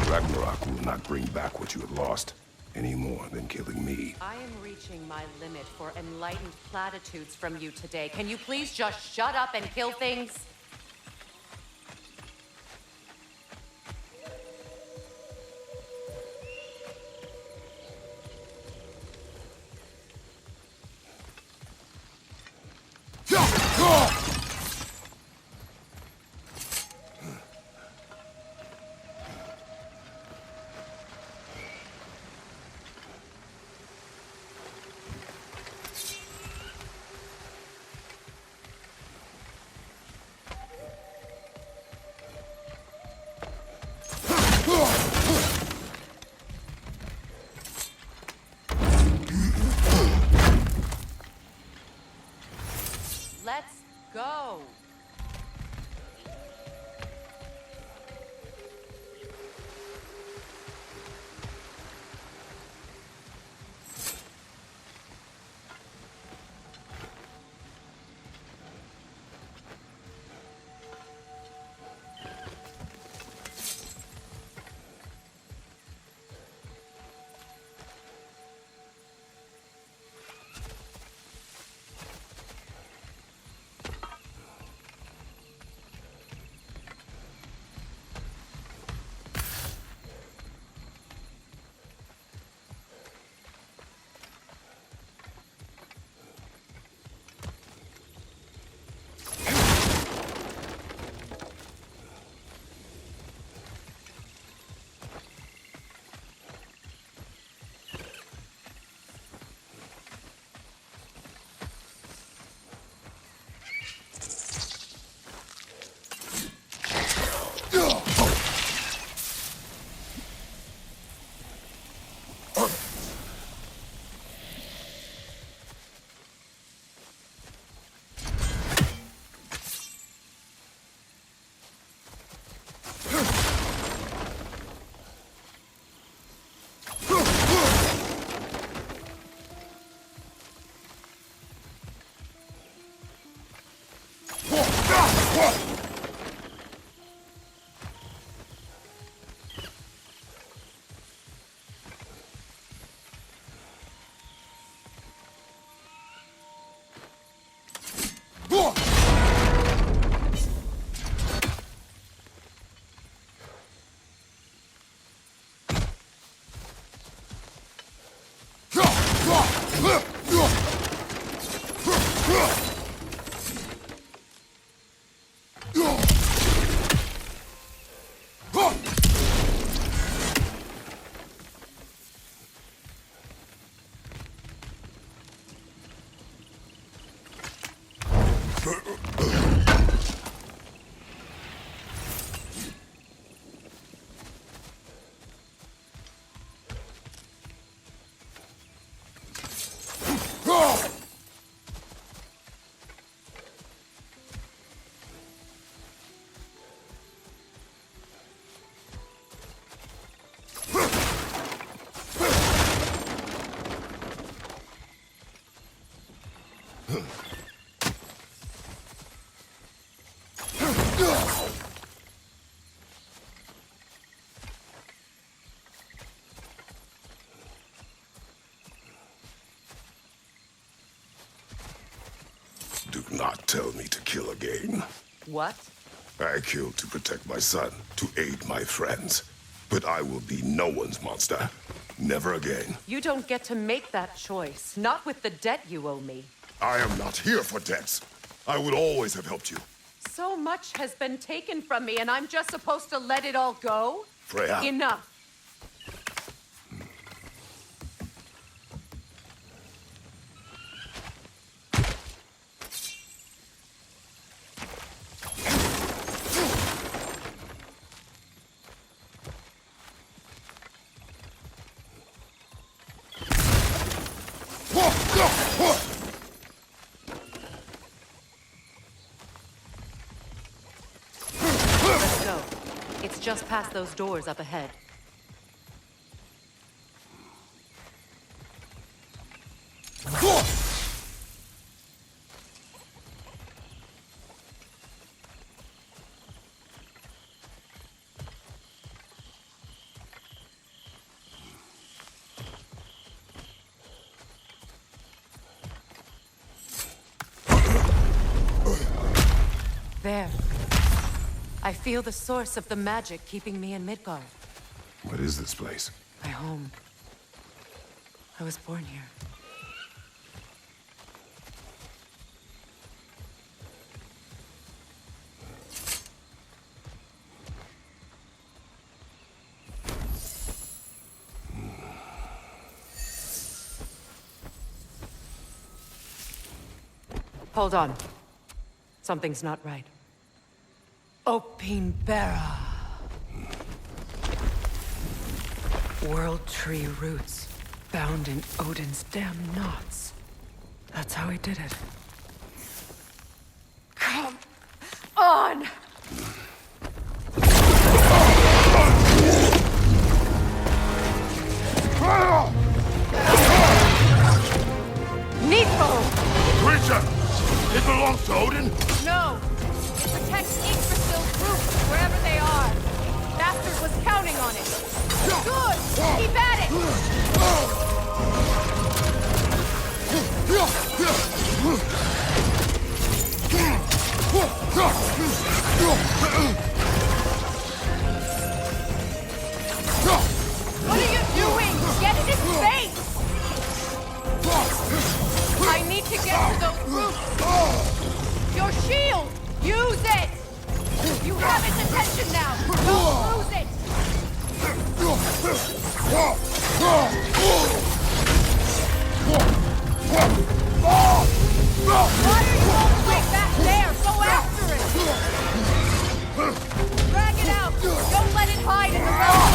Ragnarok will not bring back what you have lost, any more than killing me. I am reaching my limit for enlightened platitudes from you today. Can you please just shut up and kill things? Let's go. Do not tell me to kill again. What? I killed to protect my son, to aid my friends. But I will be no one's monster. Never again. You don't get to make that choice. Not with the debt you owe me. I am not here for debts. I would always have helped you. So much has been taken from me, and I'm just supposed to let it all go? Freya. Enough. Let's go. It's just past those doors up ahead. There. I feel the source of the magic keeping me in Midgard. What is this place? My home. I was born here. Hold on. Something's not right. Opinbera. World tree roots, bound in Odin's damn knots. That's how he did it. Come on! Nidhogg! Creature! It belongs to Odin? No! It protects Yggdrasil's roots, wherever they are. Bastard was counting on it. Good! Keep at it! What are you doing? Get in his face! I need to get to those roots! Your shield! Use it! You have its attention now! Don't lose it! Why are you all the way back there? Go after it! Drag it out! Don't let it hide in the road!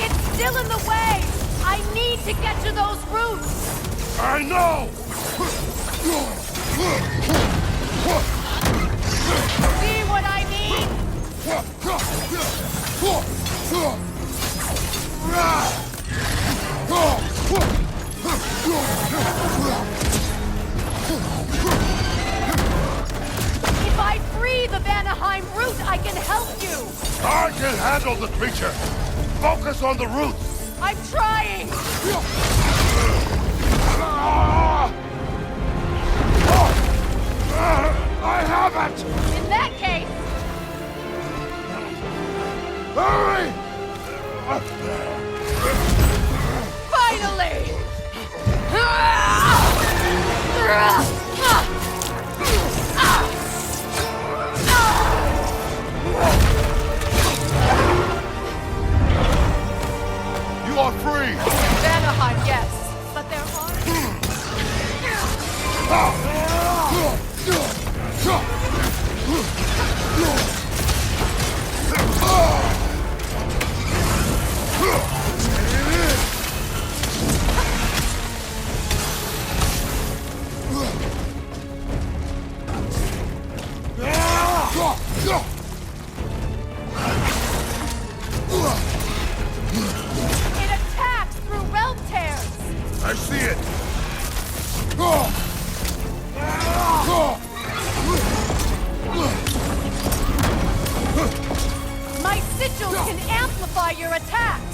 It's still in the way! I need to get to those roots! I know! See what I mean? If I free the Vanaheim root, I can help you! I can handle the creature! Focus on the roots! I'm trying! I have it! In that case... Hurry! Finally! You are free! Vanaheim, yes. But there It attacks through realm tears! I see it! My sigils can amplify your attacks!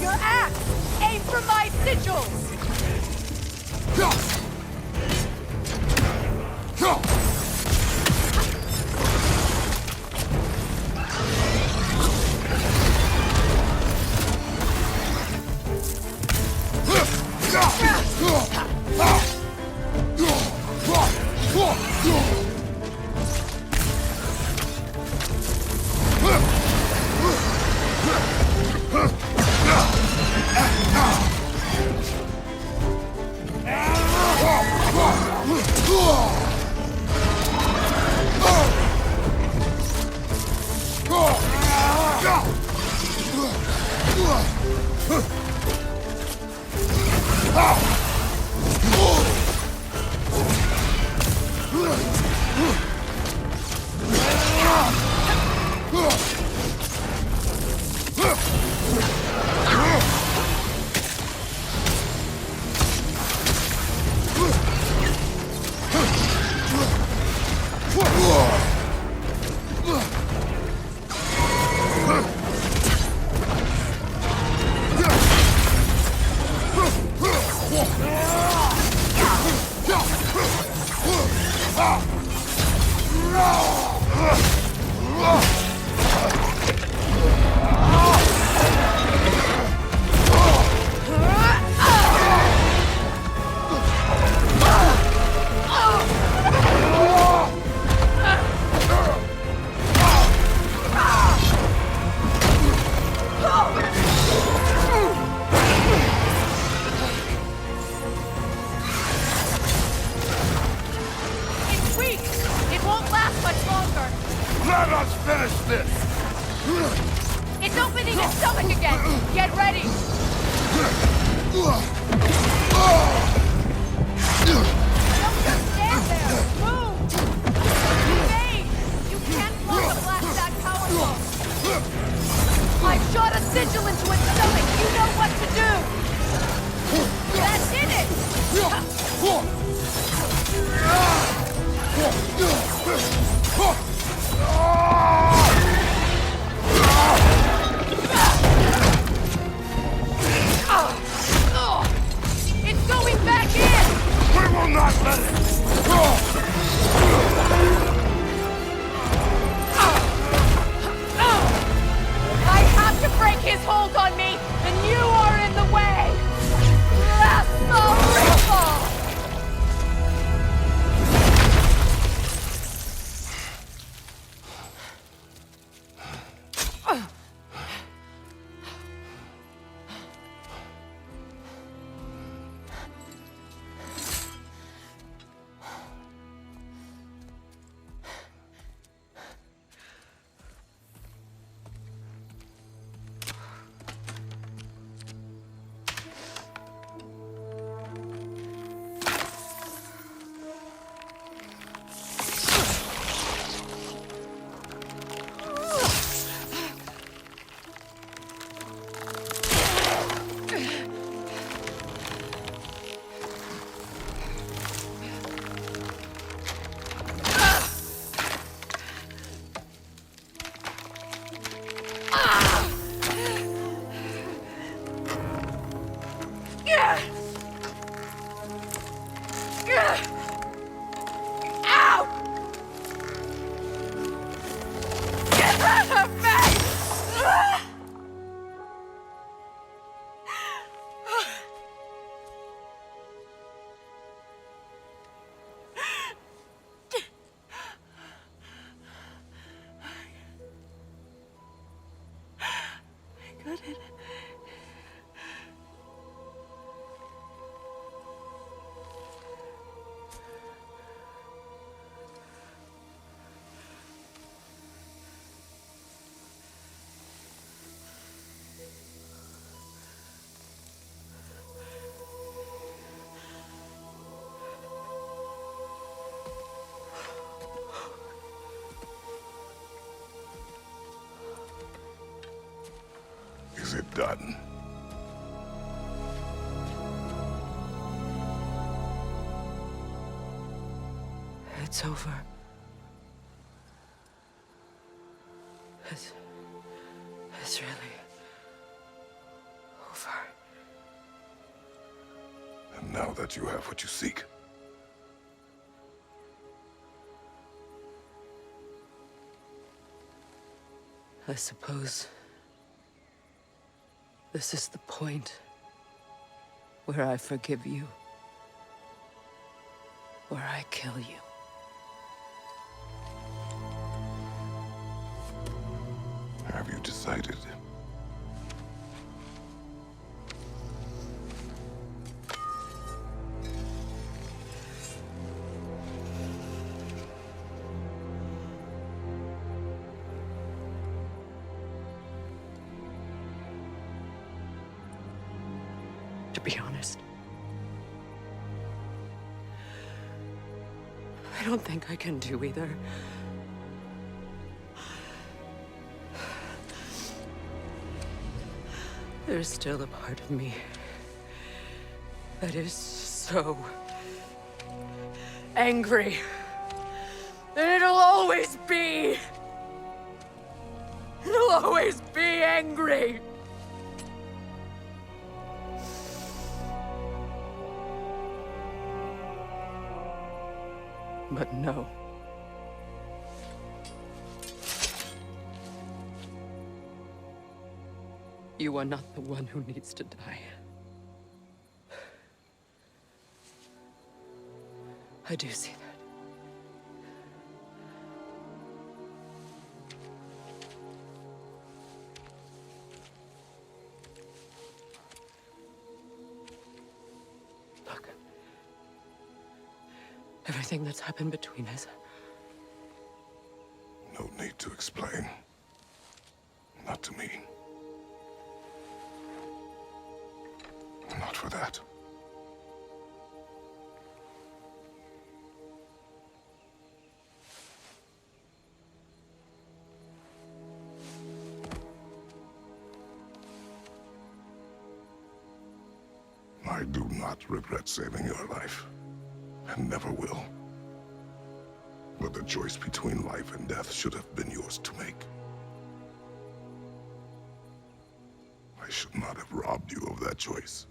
Your axe! Aim for my sigils! Let us finish this! It's opening its stomach again! Get ready! Don't just stand there! Move! Engage! You can't block a black stack powerful! I've shot a sigil into its stomach! You know what to do! That did it! his hold on me, then you are in the way! That's the ripple! Is it done? It's over. It's really over. And now that you have what you seek, I suppose this is the point where I forgive you, where I kill you. have you decided? To be honest, I don't think I can do either. There's still a part of me that is so angry that it'll always be angry. But no. You are not the one who needs to die. I do see that. Look. Everything that's happened between us. No need to explain. Not to me. Not for that. I do not regret saving your life, and never will. But the choice between life and death should have been yours to make. I should not have robbed you of that choice.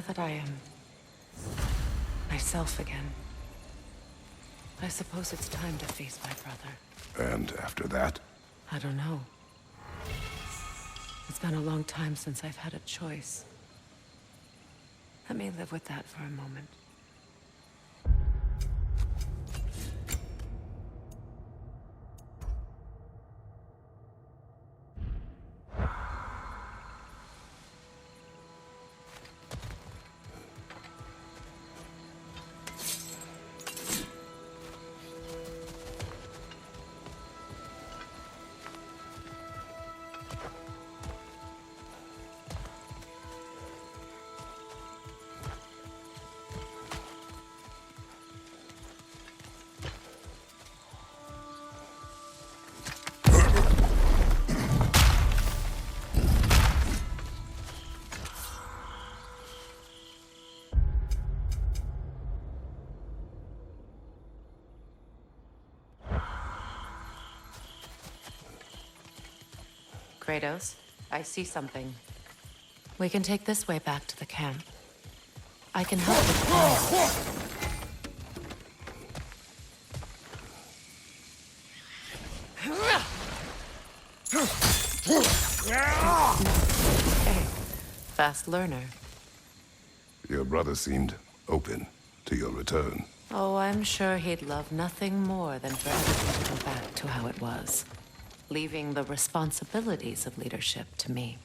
that I am myself again, I suppose it's time to face my brother. And after that? I don't know. It's been a long time since I've had a choice. Let me live with that for a moment. Kratos, I see something. We can take this way back to the camp. I can help with the plan. Hey, fast learner. Your brother seemed open to your return. Oh, I'm sure he'd love nothing more than for everything to go back to how it was, leaving the responsibilities of leadership to me.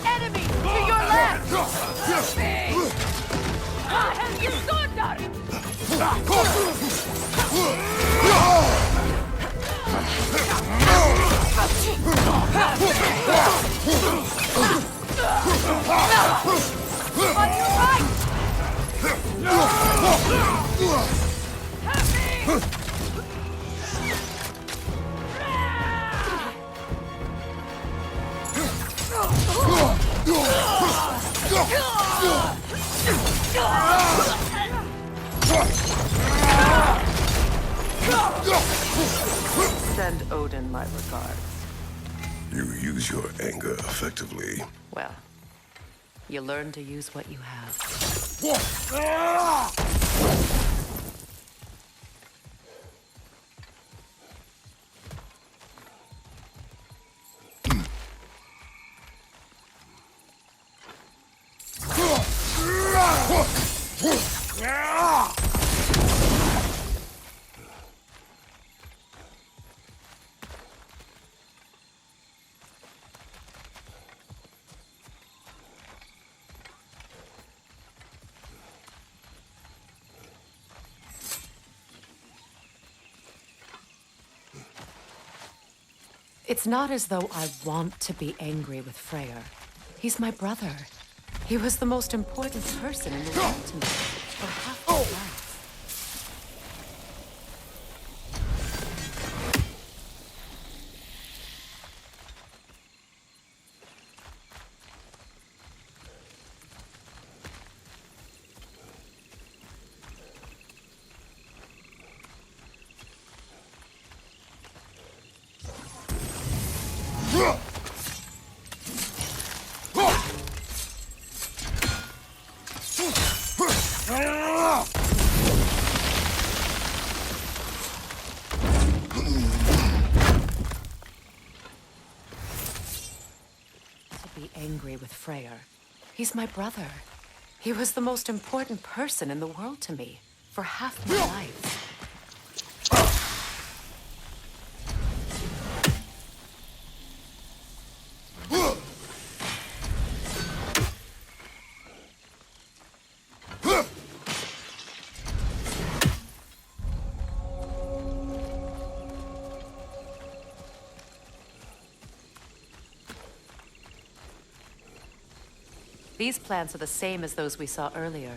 Enemy to your left! Have you sword done? On your right! Send Odin my regards. You use your anger effectively. Well, you learn to use what you have. It's not as though I want to be angry with Freyr. He's my brother. He was the most important person in the world to me for half my life. with Freyr. He's my brother. He was the most important person in the world to me for half my life. These plants are the same as those we saw earlier.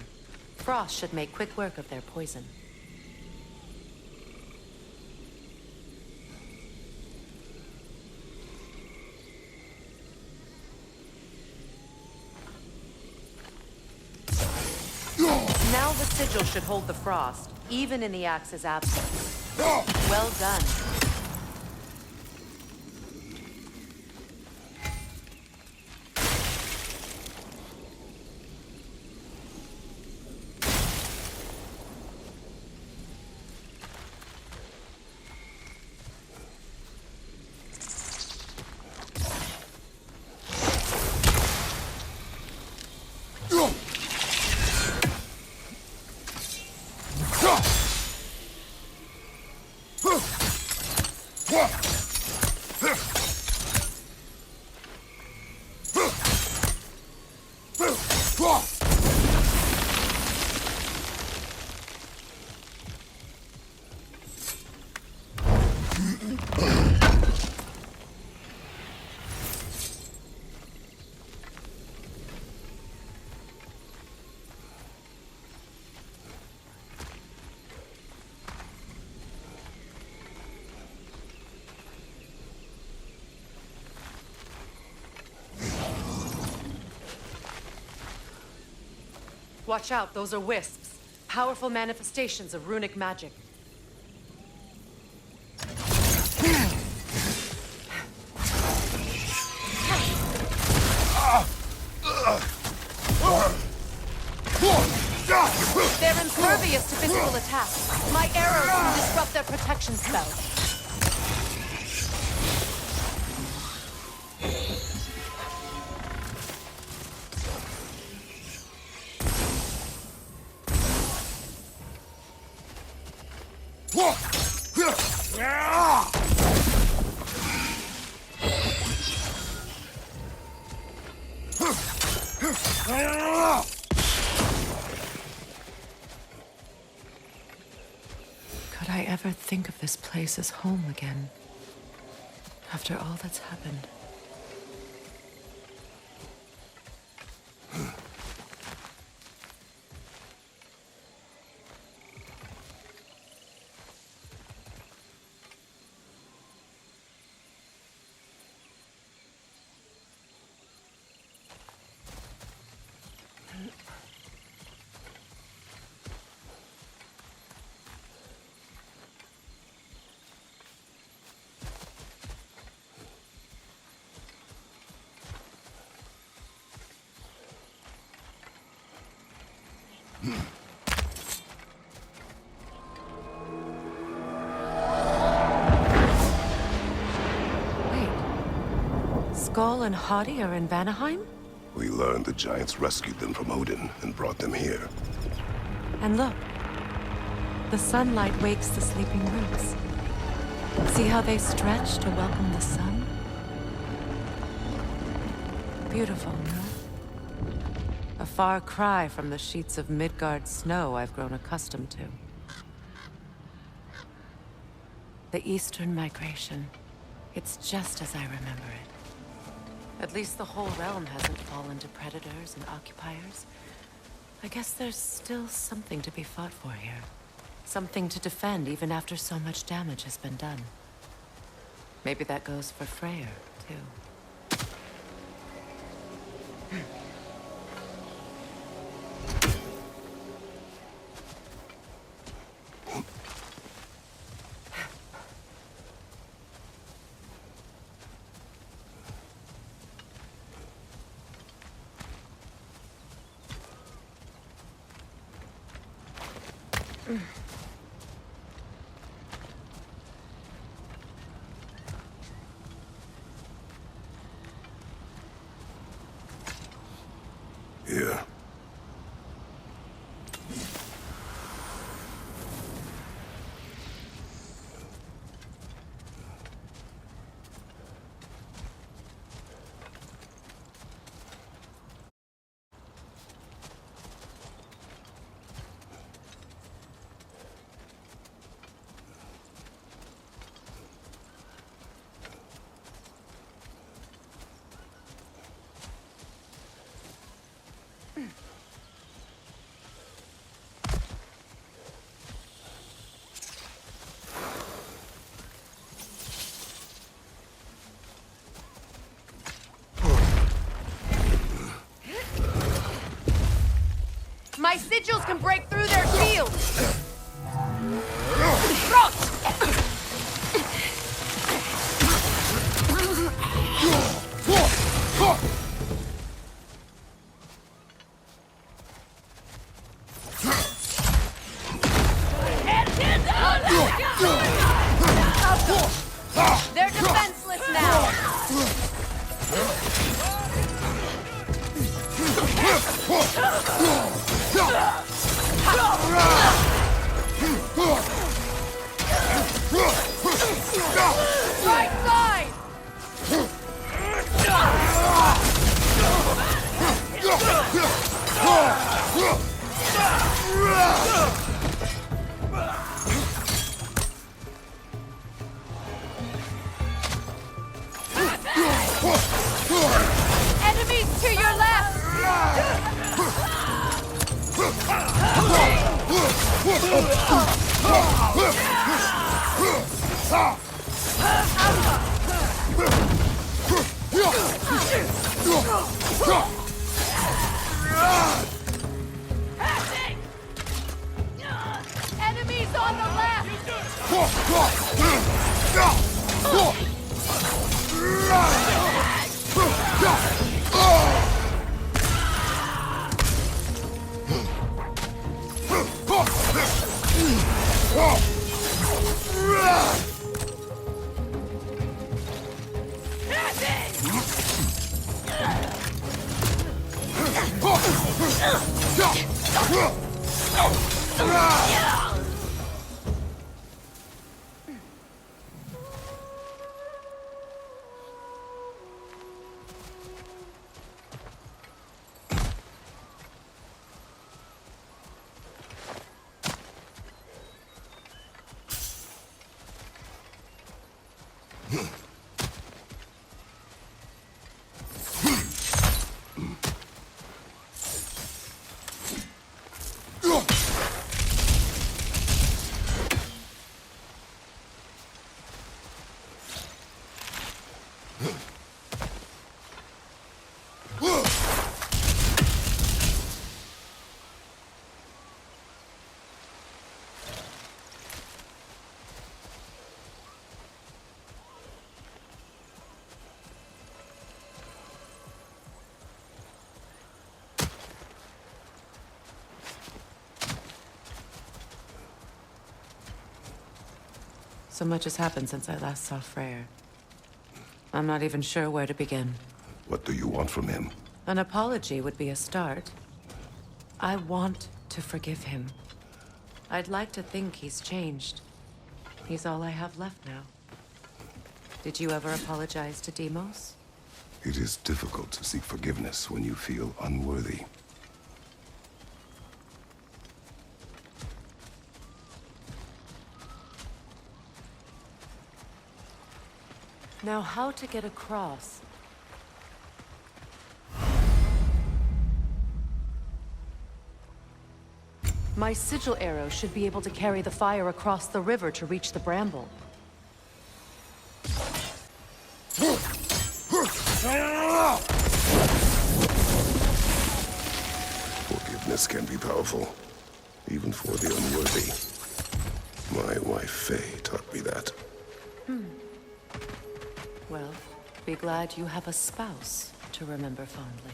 Frost should make quick work of their poison. Now the sigil should hold the frost, even in the axe's absence. Well done. Watch out, those are wisps. Powerful manifestations of runic magic. They're impervious to physical attacks. My arrows can disrupt their protection spell. Could I ever think of this place as home again? After all that's happened. Skull and Hadi are in Vanaheim? We learned the giants rescued them from Odin and brought them here. And look. The sunlight wakes the sleeping roots. See how they stretch to welcome the sun? Beautiful, no? A far cry from the sheets of Midgard snow I've grown accustomed to. The Eastern migration. It's just as I remember it. At least the whole realm hasn't fallen to predators and occupiers. I guess there's still something to be fought for here. Something to defend even after so much damage has been done. Maybe that goes for Freyr, too. My sigils can break through their shields! They're defenseless now! Right side! Enemies to your left! Enemies on the left! So much has happened since I last saw Freyr. I'm not even sure where to begin. What do you want from him? An apology would be a start. I want to forgive him. I'd like to think he's changed. He's all I have left now. Did you ever apologize to Deimos? It is difficult to seek forgiveness when you feel unworthy. Now, how to get across? My sigil arrow should be able to carry the fire across the river to reach the bramble. Forgiveness can be powerful, even for the unworthy. My wife, Faye, taught me that. Well, be glad you have a spouse to remember fondly.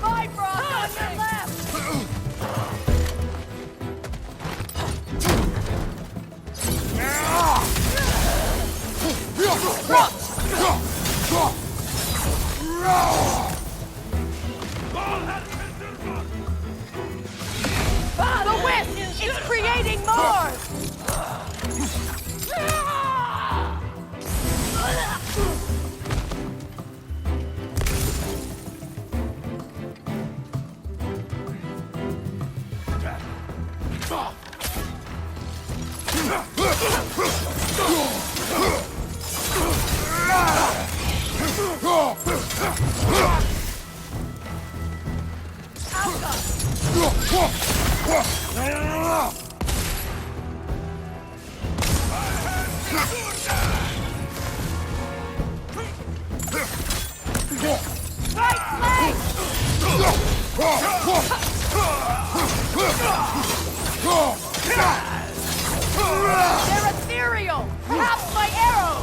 Bifrost on your left! The wisp! It's creating more! They're ethereal! Half my arrows!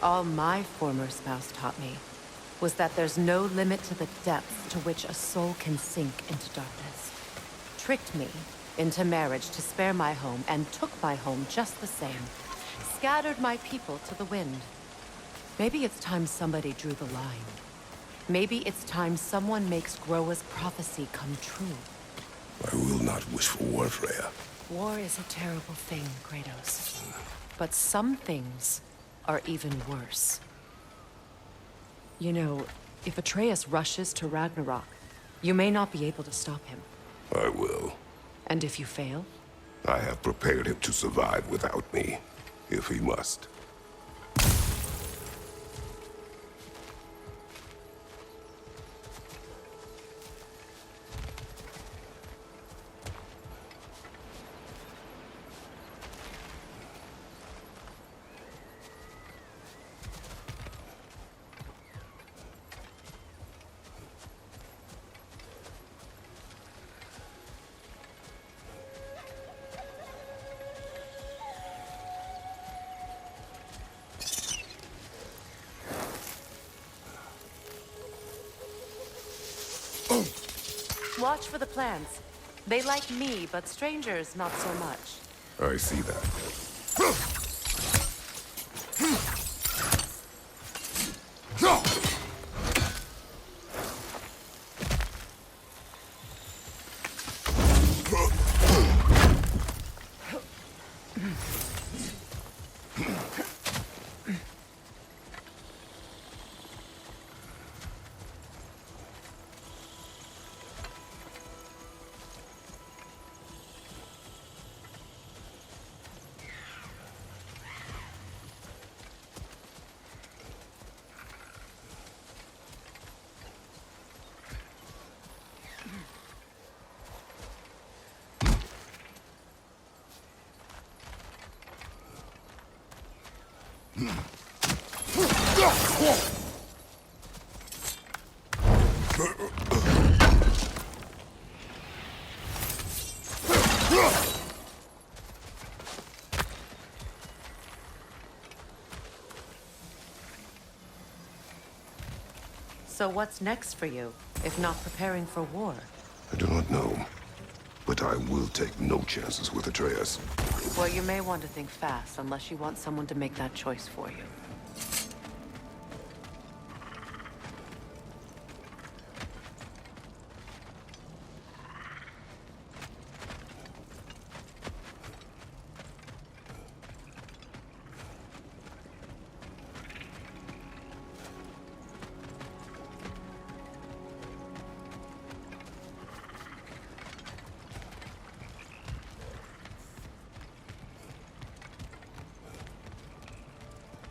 All my former spouse taught me was that there's no limit to the depth to which a soul can sink into darkness. Tricked me into marriage to spare my home and took my home just the same. Scattered my people to the wind. Maybe it's time somebody drew the line. Maybe it's time someone makes Groa's prophecy come true. I will not wish for war, Freya. War is a terrible thing, Kratos. But some things are even worse. You know, if Atreus rushes to Ragnarok, you may not be able to stop him. I will. And if you fail? I have prepared him to survive without me, if he must. Watch for the plants. They like me, but strangers not so much. I see that. So what's next for you, if not preparing for war? I do not know, but I will take no chances with Atreus. Well, you may want to think fast, unless you want someone to make that choice for you.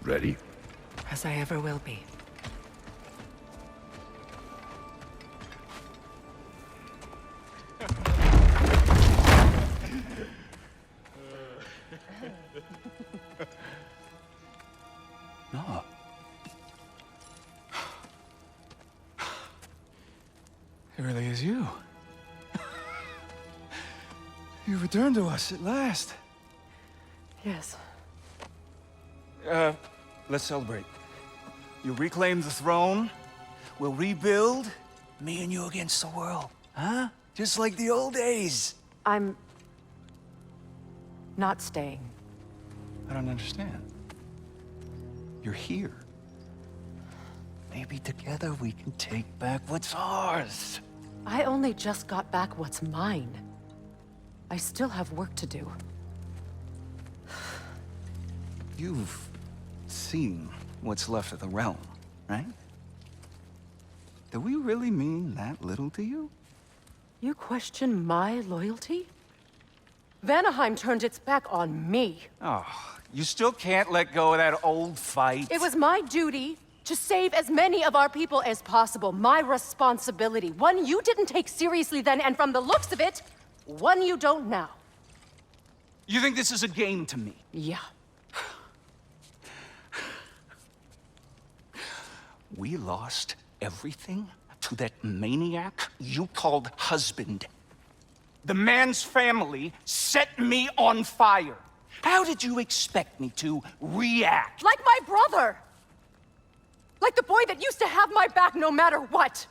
Ready? As I ever will be. No. It really is you. You returned to us at last. Yes. Let's celebrate. You reclaim the throne. We'll rebuild. Me and you against the world. Huh? Just like the old days. I'm not staying. I don't understand. You're here. Maybe together we can take back what's ours. I only just got back what's mine. I still have work to do. You've seen what's left of the realm, right? Do we really mean that little to you? You question my loyalty? Vanaheim turned its back on me. Oh, you still can't let go of that old fight? It was my duty to save as many of our people as possible. My responsibility. One you didn't take seriously then, and from the looks of it, one you don't now. You think this is a game to me? Yeah. We lost everything to that maniac you called husband. The man's family set me on fire. How did you expect me to react? Like my brother! Like the boy that used to have my back no matter what!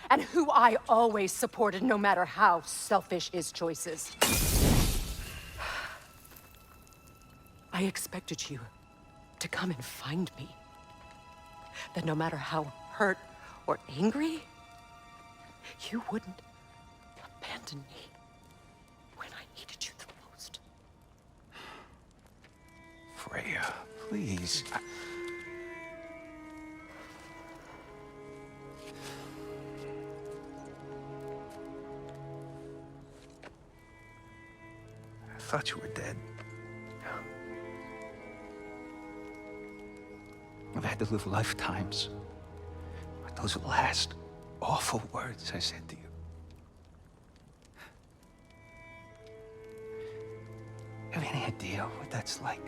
And who I always supported no matter how selfish his choices. I expected you to come and find me. That no matter how hurt or angry, you wouldn't abandon me when I needed you the most. Freya, please. I thought you were dead. I've had to live lifetimes with those last awful words I said to you. Have any idea what that's like?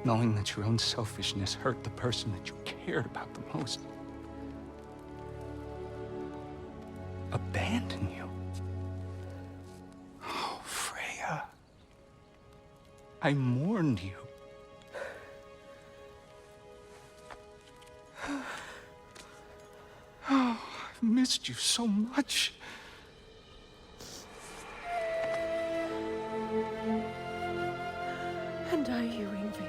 Knowing that your own selfishness hurt the person that you cared about the most. Abandon you. Oh, Freya. I mourned you. Oh, I've missed you so much. And I, you, Ingvi.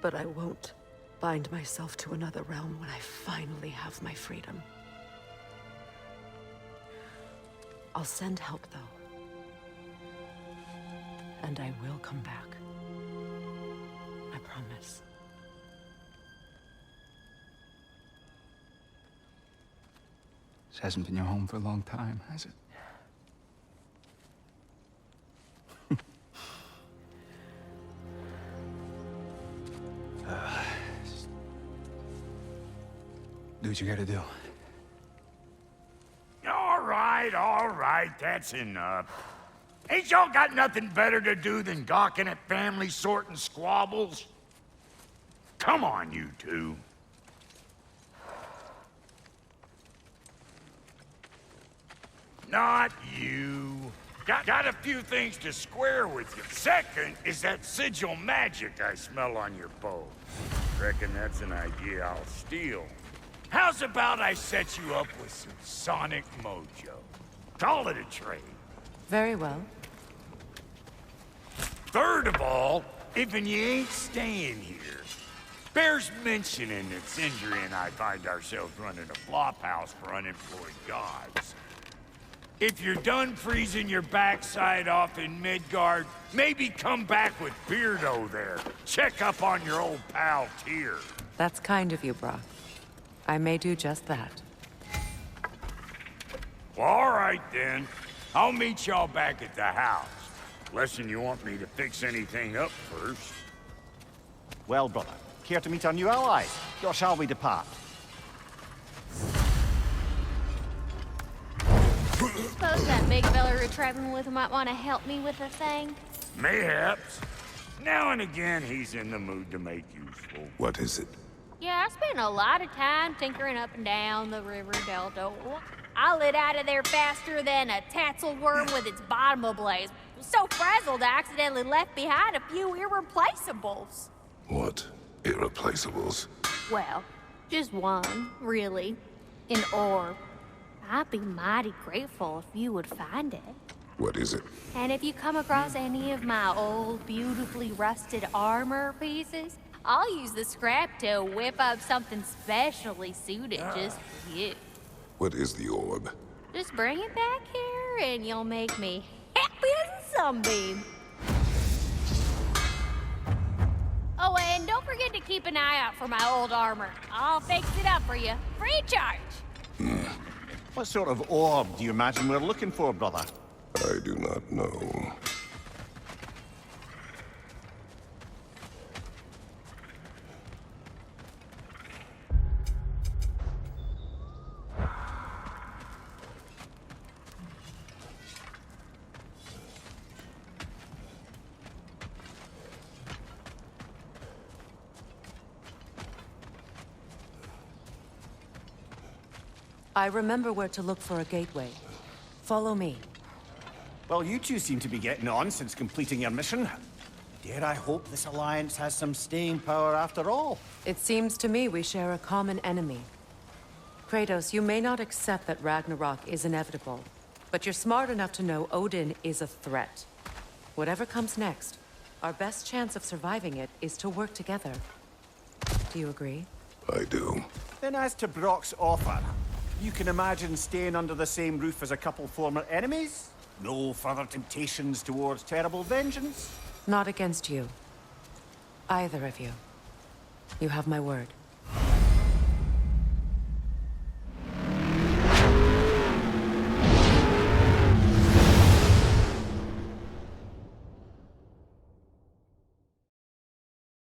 But I won't bind myself to another realm when I finally have my freedom. I'll send help, though. And I will come back. I promise. This hasn't been your home for a long time, has it? Do what you gotta do. All right, that's enough. Ain't y'all got nothing better to do than gawking at family sorting squabbles? Come on, you two. Not you. Got a few things to square with you. Second is that sigil magic I smell on your bow. Reckon that's an idea I'll steal. How's about I set you up with some sonic mojo? Call it a trade. Very well. Third of all, if you ain't staying here, bears mentioning that Sindri and I find ourselves running a flop house for unemployed gods. If you're done freezing your backside off in Midgard, maybe come back with Beardo there. Check up on your old pal Tyr. That's kind of you, Brock. I may do just that. Well, all right then. I'll meet y'all back at the house. Unless you want me to fix anything up first. Well, brother, care to meet our new allies? Or shall we depart? Suppose that big fella we're traveling with might want to help me with a thing. Mayhaps. Now and again, he's in the mood to make useful. What is it? Yeah, I spent a lot of time tinkering up and down the river delta. I lit out of there faster than a tassel worm with its bottom ablaze. So frazzled, I accidentally left behind a few irreplaceables. What? Irreplaceables? Well, just one, really. An orb. I'd be mighty grateful if you would find it. What is it? And if you come across any of my old, beautifully rusted armor pieces, I'll use the scrap to whip up something specially suited just for you. What is the orb? Just bring it back here and you'll make me happy as a sunbeam. Oh, and don't forget to keep an eye out for my old armor. I'll fix it up for you, free charge. What sort of orb do you imagine we're looking for, brother? I do not know. I remember where to look for a gateway. Follow me. Well, you two seem to be getting on since completing your mission. Dare I hope this alliance has some staying power after all? It seems to me we share a common enemy. Kratos, you may not accept that Ragnarok is inevitable, but you're smart enough to know Odin is a threat. Whatever comes next, our best chance of surviving it is to work together. Do you agree? I do. Then as to Brock's offer, you can imagine staying under the same roof as a couple former enemies? No further temptations towards terrible vengeance? Not against you. Either of you. You have my word.